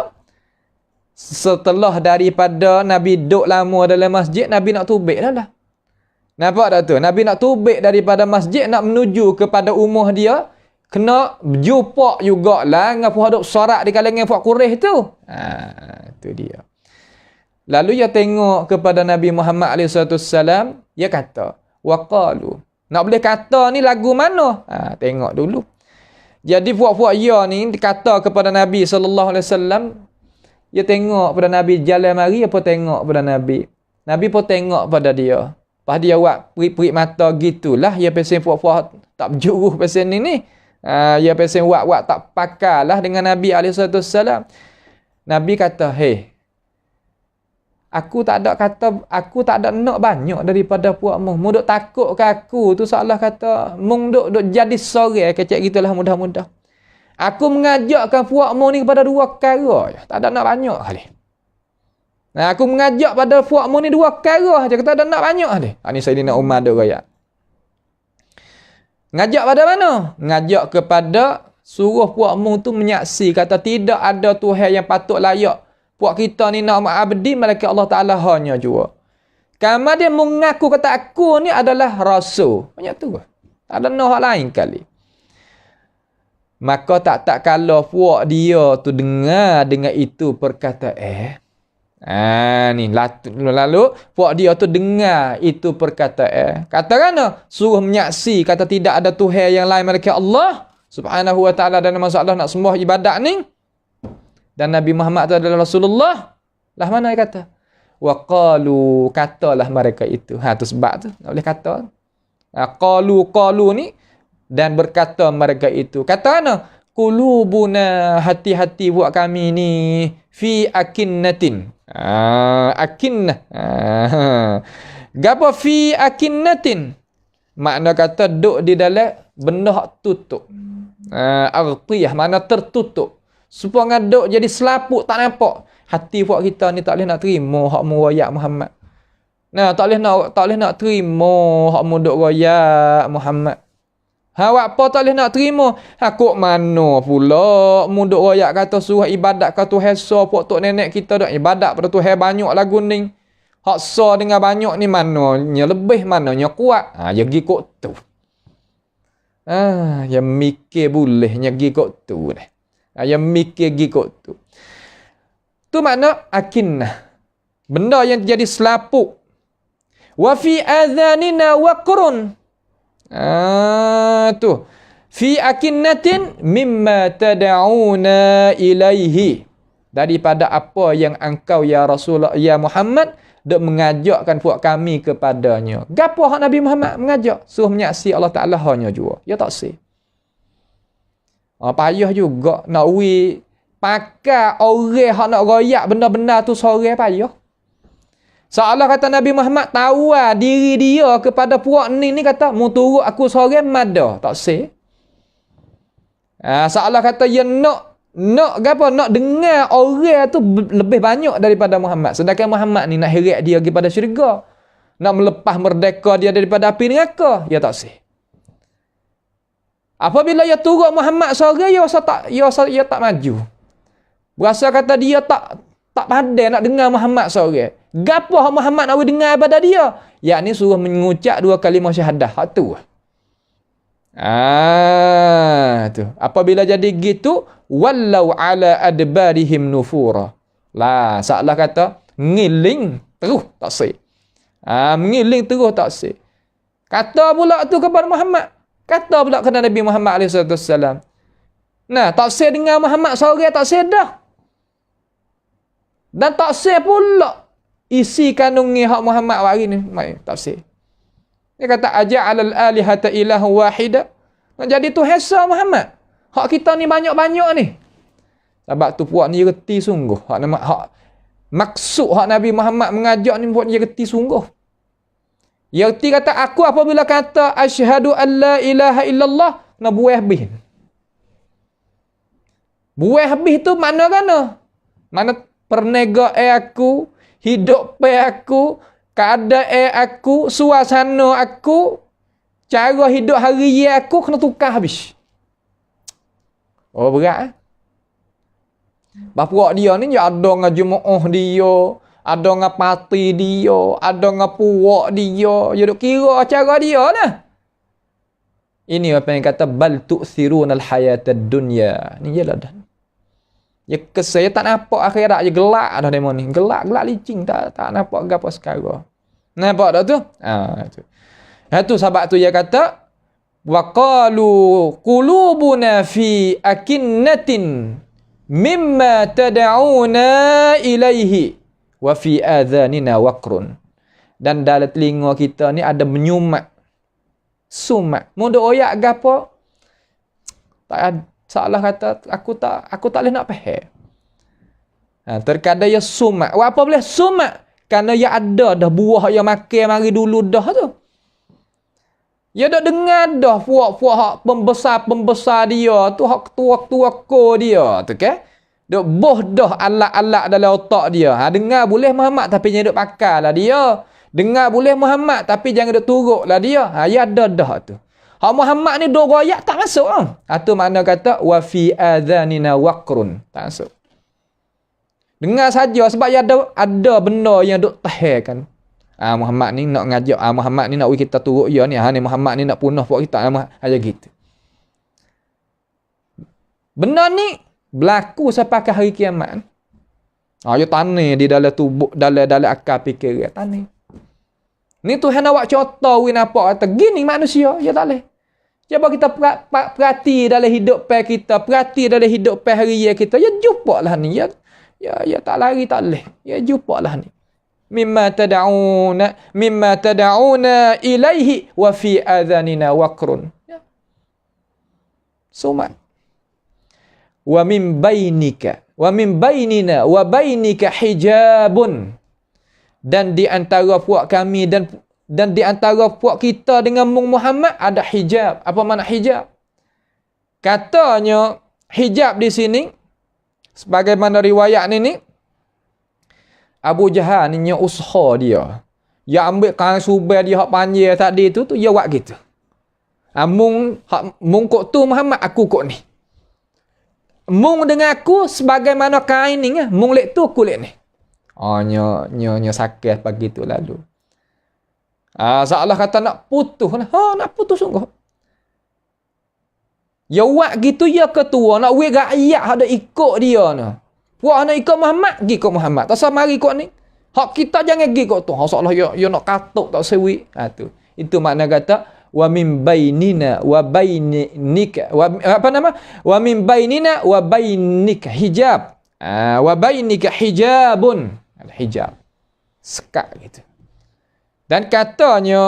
Setelah daripada Nabi duduk lama dalam masjid, Nabi nak tubik dah lah. Nampak tak tu? Nabi nak tubik daripada masjid, nak menuju kepada rumah dia. Kena jumpa jugalah dengan puak duk sorak di kalangan puak Quraisy tu. Tu dia. Lalu dia tengok kepada Nabi Muhammad SAW, dia kata, waqalu. Nak boleh kata ni lagu mana? Tengok dulu. Jadi puak-puak dia ni kata kepada Nabi SAW, dia tengok pada Nabi jalan mari, apa tengok pada Nabi. Nabi pun tengok pada dia. Pas dia buat perik-perik mata gitulah, dia pesen puak-puak tak berjuruh pesen ni. Dia pesen buat tak pakarlah dengan Nabi SAW. Nabi kata, aku tak ada nak banyak daripada puakmu. Mu duk takut ke aku tu seolah kata mung duk jadi sore kecek gitulah mudah-mudah. Aku mengajakkan puakmu ni kepada dua perkara. Tak ada nak banyak kali. Aku mengajak pada puakmu ni dua perkara saja, tak ada nak banyak kali. Ni Sayyidina Umar duk royak. Ngajak pada mana? Ngajak kepada suruh puakmu tu menyaksi kata tidak ada Tuhan yang patut layak. Puak kita ni nak ma'abdi malaikat Allah Ta'ala hanya jua. Kamar dia mengaku kata aku ni adalah rasul. Banyak tu. Tak ada nak lain kali. Maka tak kalau puak dia tu dengar dengan itu perkataan. Ni lalu puak dia tu dengar itu perkataan. Kata kan suruh menyaksi kata tidak ada Tuhan yang lain malaikat Allah Subhanahu wa Ta'ala dan masalah nak sembah ibadat ni. Dan Nabi Muhammad itu adalah Rasulullah. Lah mana dia kata? Wa qalu, katalah mereka itu. Tu sebab tu. Tak boleh kata. Qalu ni. Dan berkata mereka itu. Kata mana? Qulubuna, hati-hati buat kami ni. Fi akinnatin. Akinnah. Gapa fi akinnatin? Makna kata duk di dalam benda hak tutup. Aghtiyah, makna tertutup. Supaya ngaduk jadi selaput tak nampak. Hati puak kita ni tak boleh nak terima hak mu royak Muhammad. Tak boleh nak terima hak mu duk royak Muhammad. Apa tak boleh nak terima? Kok mana pula mu duk royak kata suruh ibadat ke Tuhan so puak tok nenek kita dak ibadat pada Tuhan banyak lagu ni. Hak so dengan banyak ni mananya lebih mananya kuat. Ya gi kok tu. Ya mikir bolehnya gi kok tu dah. Yang mikir gikut tu. Tu makna akinnah. Benda yang jadi selaput. Wa fi adhanina waqrun. Tu. Fi akinnatin mimma tad'una ilaihi. Daripada apa yang engkau ya Rasulullah ya Muhammad dok mengajakkan puak kami kepadanya. Gapo hak Nabi Muhammad mengajak? Suruh menyaksi Allah Taala hanya jua. Ya tak sih. Payah juga nak pakai orang hak nak royak benda-benda tu sore payah. Seolah kata Nabi Muhammad tahu diri dia kepada puak ni kata mu turut aku sore mada tak seh. Seolah kata dia nak dengar orang tu lebih banyak daripada Muhammad. Sedangkan Muhammad ni nak heret dia pergi pada syurga. Nak melepas merdeka dia daripada api neraka. Ya tak seh. Apabila ia turut Muhammad sore, ia tak maju. Berasa kata dia tak pandai nak dengar Muhammad sore. Gapo Muhammad nak dengar pada dia? Yakni suruh mengucap 2 kalimah syahadah. Hak tu. Tu. Apabila jadi gitu, wallau ala adbarihim nufura. Lah, seolah kata ngiling terus tak sih. Mengiling terus tak sih. Kata pula tu kepada Muhammad. Kata pula kepada Nabi Muhammad SAW. Tak sah dengar Muhammad sore tak sah dah. Dan tak sah pula isi kandungi hak Muhammad hari ni. Tak sah. Dia kata aja'alal alihata ilahu wahida. Nak jadi tu hesa Muhammad. Hak kita ni banyak-banyak ni. Sebab tu puak ni reti sungguh. Hak maksud hak Nabi Muhammad mengajak ni puak ni reti sungguh. Yerti kata aku apabila kata asyhadu an la ilaha illallah nak buah habis. Buah habis tu makna kana? Mana perniagaan aku, hidup pe aku, keadaan aku, suasana aku, cara hidup hari aku kena tukar habis. Oh, berat. Bapak dia ni dia ada dengan jemaah dia, ada dengan parti dia, ada dengan puak dia. Dia duk kira cara dia lah. Ini apa yang kata bal tu'thirunal hayatad dunya. Ni jelah dah. Ya kesal tak nampak akhirat je, gelak dah demo ni. Gelak licing, tak nampak gapo sekarang. Nampak dah tu? Tu. Tu sahabat tu dia kata wa qalu qulubuna fi akinnatin mimma tad'una ilaihi wa fi adhanina waqrun. Dan dalam telinga kita ni ada menyumat. Sumat. Mun duk oyak gapo? Tak salah kata aku tak boleh nak faham. Terkadang ya sumat. Apa boleh sumat? Kerana ya ada dah buah yang makan mari dulu dah tu. Ya dak dengar dah puak-puak hak pembesar-pembesar dia tu, hak ketua-ketua ko dia tu ke. Duk boh dah alat-alat dalam otak dia. Dengar boleh Muhammad tapi jangan duk pakarlah dia. Dengar boleh Muhammad tapi jangan duk turutlah dia. Ya ada dah tu. Hak Muhammad ni duk royak tak masuk ah. Tu makna kata wa fi adhanina waqrun. Tak masuk. Dengar saja sebab ya ada benda yang duk tahan. Muhammad ni nak ngajak, Muhammad ni nak kita turut dia ni, ni Muhammad ni nak punah buat kita aja gitu. Benda ni berlaku sampai ke hari kiamat. Ya tani di dalam tubuh, dalam akal fikir dia tani. Ni Tuhan awak contoh win apa kata gini manusia, ya tak leh. Cuba kita perhati dalam hidup pe kita, perhati dalam hidup pe harian kita, ya jumpalah ni, ya tak lari tak leh. Ya jumpalah ni. Mimma tad'una ilaihi wa fi adhanina waqrun. Ya. Sumat. Wa min bainina wa bainika hijabun. Dan di antara puak kami dan di antara puak kita dengan Muhammad ada hijab. Apa makna hijab? Katanya hijab di sini sebagaimana riwayat ni Abu Jahal ni usaha dia. Dia ambil kain subel dia hak panjang tadi tu dia buat gitu. Mung kok tu Muhammad aku kok ni. Mung dengan aku sebagaimana kain ni mung lek tu aku lek ni. Nya sakit pagi tu lalu. Seolah kata nak putus. Nak putus sungguh. Ya buat gitu ya ketua nak wei rakyat ada ikut dia ni. Puak nak ikut Muhammad, pergi ikut Muhammad. Tak usah mari ikut ni. Hak kita jangan pergi ikut tu. Seolah ya nak katuk tak sewi. Tu. Itu makna kata wa min bainina wa bainika wa min bainina wa bainika hijab. Wa bainika hijabun. Hijab. Sekat gitu. Dan katanya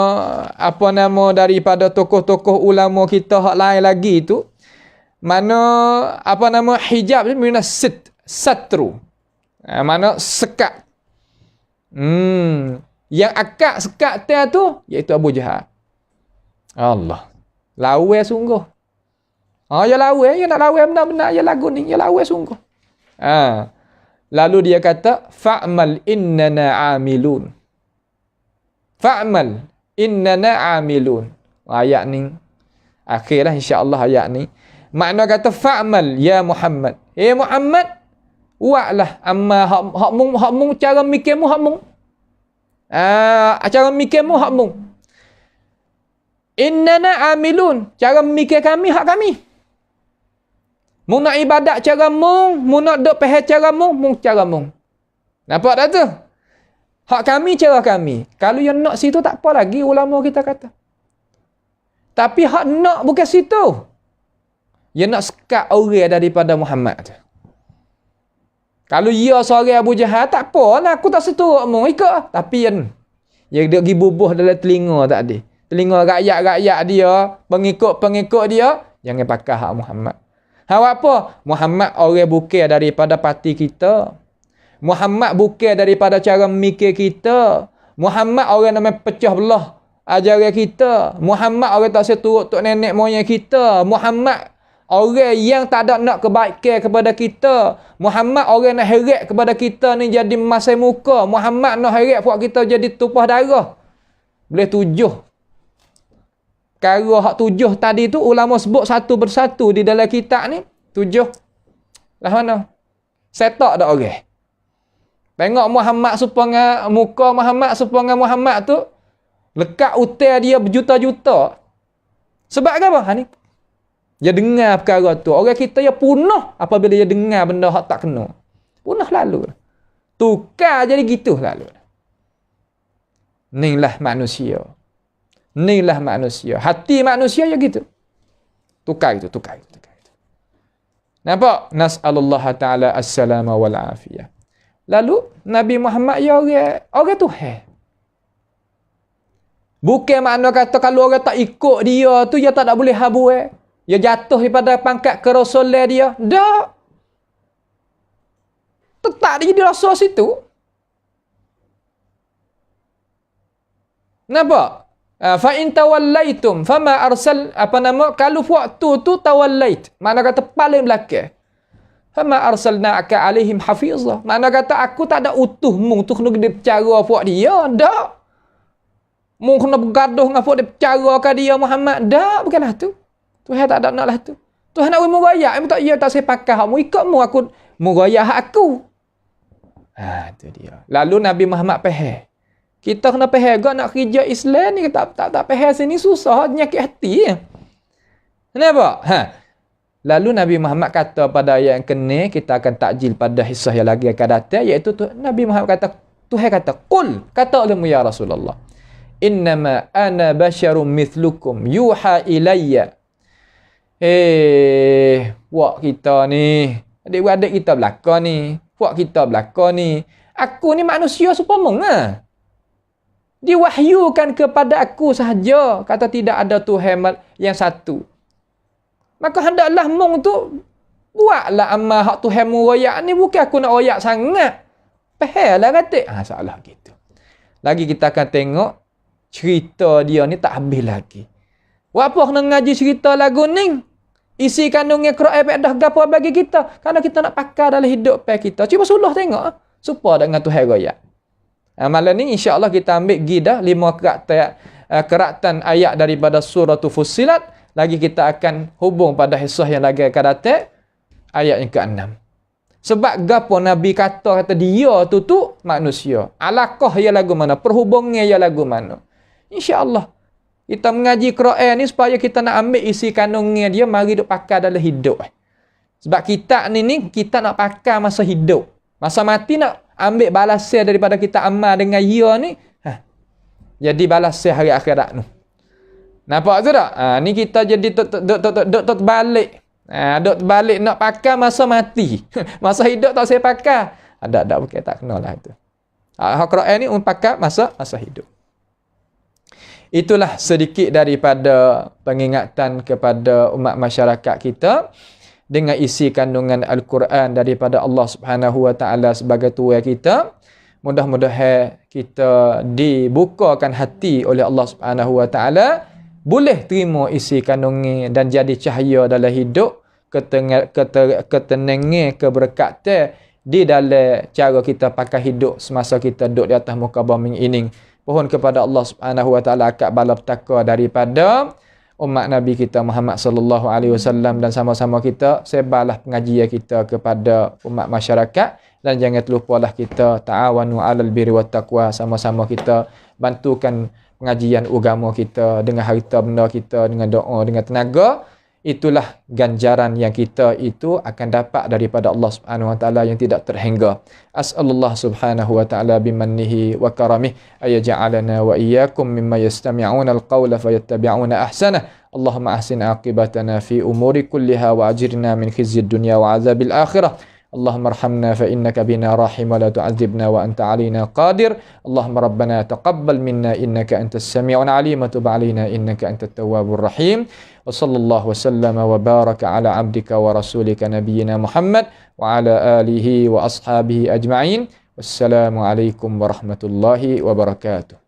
apa nama daripada tokoh-tokoh ulama kita hak lain lagi tu mana apa nama hijab ni makna satru. Mana sekat. Yang akak sekat tu iaitu Abu Jahal. Allah. Lawe sungguh. Ya lawe, ya nak lawe benar-benar ya lagu ni, ya lawe sungguh. Lalu dia kata fa'mal innana amilun. Fa'mal innana amilun. Ayat ni akhirlah insya-Allah ayat ni. Makna kata fa'mal ya Muhammad. Muhammad buatlah amma hak mung cara mikirmu hak mung. Cara mikirmu hak mung. Innana amilun. Cara mikir kami hak kami. Mung nak ibadat cara mung nak duk faham cara mung cara mung. Nampak tak tu? Hak kami cara kami. Kalau yang nak situ tak apa lagi ulama kita kata. Tapi hak nak bukan situ. Dia nak sekat orang daripada Muhammad tu. Kalau ia seorang Abu Jahal tak apalah aku tak seturut mung ikut. Tapi dia duk pergi bubuh dalam telinga tadi. Telinga rakyat-rakyat dia, pengikut-pengikut dia jangan pakai hak Muhammad. Apa? Muhammad orang bukan daripada parti kita. Muhammad bukan daripada cara mikir kita. Muhammad orang namanya pecah belah ajaran kita. Muhammad orang tak seturut tok nenek moyang kita. Muhammad Orang yang tak ada nak kebaikan kepada kita. Muhammad orang nak heret kepada kita ni jadi masai muka. Muhammad nak heret buat kita jadi tumpah darah. Boleh 7. Perkara hak 7 tadi tu ulama sebut satu persatu di dalam kitab ni. 7. Lah mana? Setak dak orang. Tengok Muhammad supaya muka Muhammad supaya Muhammad tu lekat utai dia berjuta-juta. Sebab apa? Ha ni. Dia dengar perkara tu. Orang kita yang punah apabila dia dengar benda hak tak kena. Punah lalu. Tukar jadi gitu lalu. Inilah manusia. Inilah manusia. Hati manusia ya gitu. Tukar itu. Nampak? Nas'alullah ta'ala as-salama wal afiyah. Lalu Nabi Muhammad ya orang Tuhan. Bukan makna kata kalau orang tak ikut dia tu dia tak nak boleh habis. Dia jatuh daripada pangkat kerasulan dia. Tak. Tetap dia jadi rasul situ. Nampak? Fa in tawallaitum fama arsal kalau waktu tu tawallait. Mana kata paling belakang. Fama arsalnaka alaihim hafizah. Mana kata aku tak ada utuhmu tu kena dia bercara buat dia. Tak. Mu kena bergaduh dengan dia bercara ke dia Muhammad. Tak, bukanlah tu. Tuhan tak ada nak lah tu. Tuhan nak merayak. Mu tak tak saya pakai hak mu ikut mu aku merayak hak aku. Ha tu dia. Lalu Nabi Muhammad faham. Kita kena faham gak nak kerja Islam ni tak faham sini susah nyakit hati. Kenapa? Ha. Lalu Nabi Muhammad kata pada ayat yang kena kita akan takjil pada hisah yang lagi akan datang iaitu Nabi Muhammad kata Tuhan kata qul kata olehmu ya Rasulullah. Innama ana basyarum mithlukum yuha ilayya. Buat kita ni, adik-adik kita belakang ni, buat kita belakang ni. Aku ni manusia supamong lah. Diwahyukan kepada aku sahaja. Kata tidak ada Tuhan yang satu. Maka hendaklah mong tu buatlah amal hak Tuhan mu royak ni. Bukan aku nak royak sangat. Faham lah kata. Salah gitu. Lagi kita akan tengok cerita dia ni tak habis lagi. Apa kena ngaji cerita lagu ni? Isi kandungnya Quran dah gapo bagi kita. Karena kita nak pakai dalam hidup kita. Cuba suluh tengok. Supaya dengan Tuhan royak. Malam ni insya-Allah kita ambil gidah 5 keratan ayat daripada surah Fussilat. Lagi kita akan hubung pada hisah yang lagi akan datang ayat yang ke-6. Sebab gapo Nabi kata dia tu manusia. Alaqah ia lagu mana? Perhubungan ia lagu mana? Insya-Allah kita mengaji Quran ni supaya kita nak ambil isi kandungnya dia mari duk pakai dalam hidup. Sebab kita ni kita nak pakai masa hidup. Masa mati nak ambil balasan daripada kita amal dengan ia ni. Jadi balasan hari akhirat tu. Nampak tu tak? Ni kita jadi duk terbalik. Duk terbalik nak pakai masa mati. Masa hidup tak saya pakai. Ada bukan tak kenalah tu. Quran ni pakai masa hidup. Itulah sedikit daripada pengingatan kepada umat masyarakat kita dengan isi kandungan Al-Quran daripada Allah Subhanahu Wa Taala sebagai Tuhan kita. Mudah-mudahan kita dibukakan hati oleh Allah Subhanahu Wa Taala, boleh terima isi kandungan dan jadi cahaya dalam hidup, ketenangan, keberkatan di dalam cara kita pakai hidup semasa kita duduk di atas muka bumi ini. Pohon kepada Allah Subhanahu Wa Taala akad bala petaka daripada umat Nabi kita Muhammad sallallahu alaihi wasallam dan sama-sama kita sebarlah pengajian kita kepada umat masyarakat dan jangan terlupalah kita ta'awanu 'alal birri wat taqwa, sama-sama kita bantukan pengajian agama kita dengan harta benda kita, dengan doa, dengan tenaga. Itulah ganjaran yang kita itu akan dapat daripada Allah Subhanahu Wa Taala yang tidak terhingga. As'alullah Subhanahu Wa Taala bimannihi wa karamih ayaj'alana wa iyyakum mimma yastami'una al-qawla fayattabi'una ahsana. Allahumma ahsin aqibatana fi umuri kulliha wa ajirna min khizyid dunya wa 'adzabil akhirah. اللهم ارحمنا فإنك بنا راحم ولا تعذبنا وأنت علينا قادر. اللهم ربنا تقبل منا إنك أنت السميع العليم وتب علينا إنك أنت التواب الرحيم. وصلى الله وسلم وبارك على عبدك ورسولك نبينا محمد وعلى آله وأصحابه أجمعين. والسلام عليكم ورحمة الله وبركاته.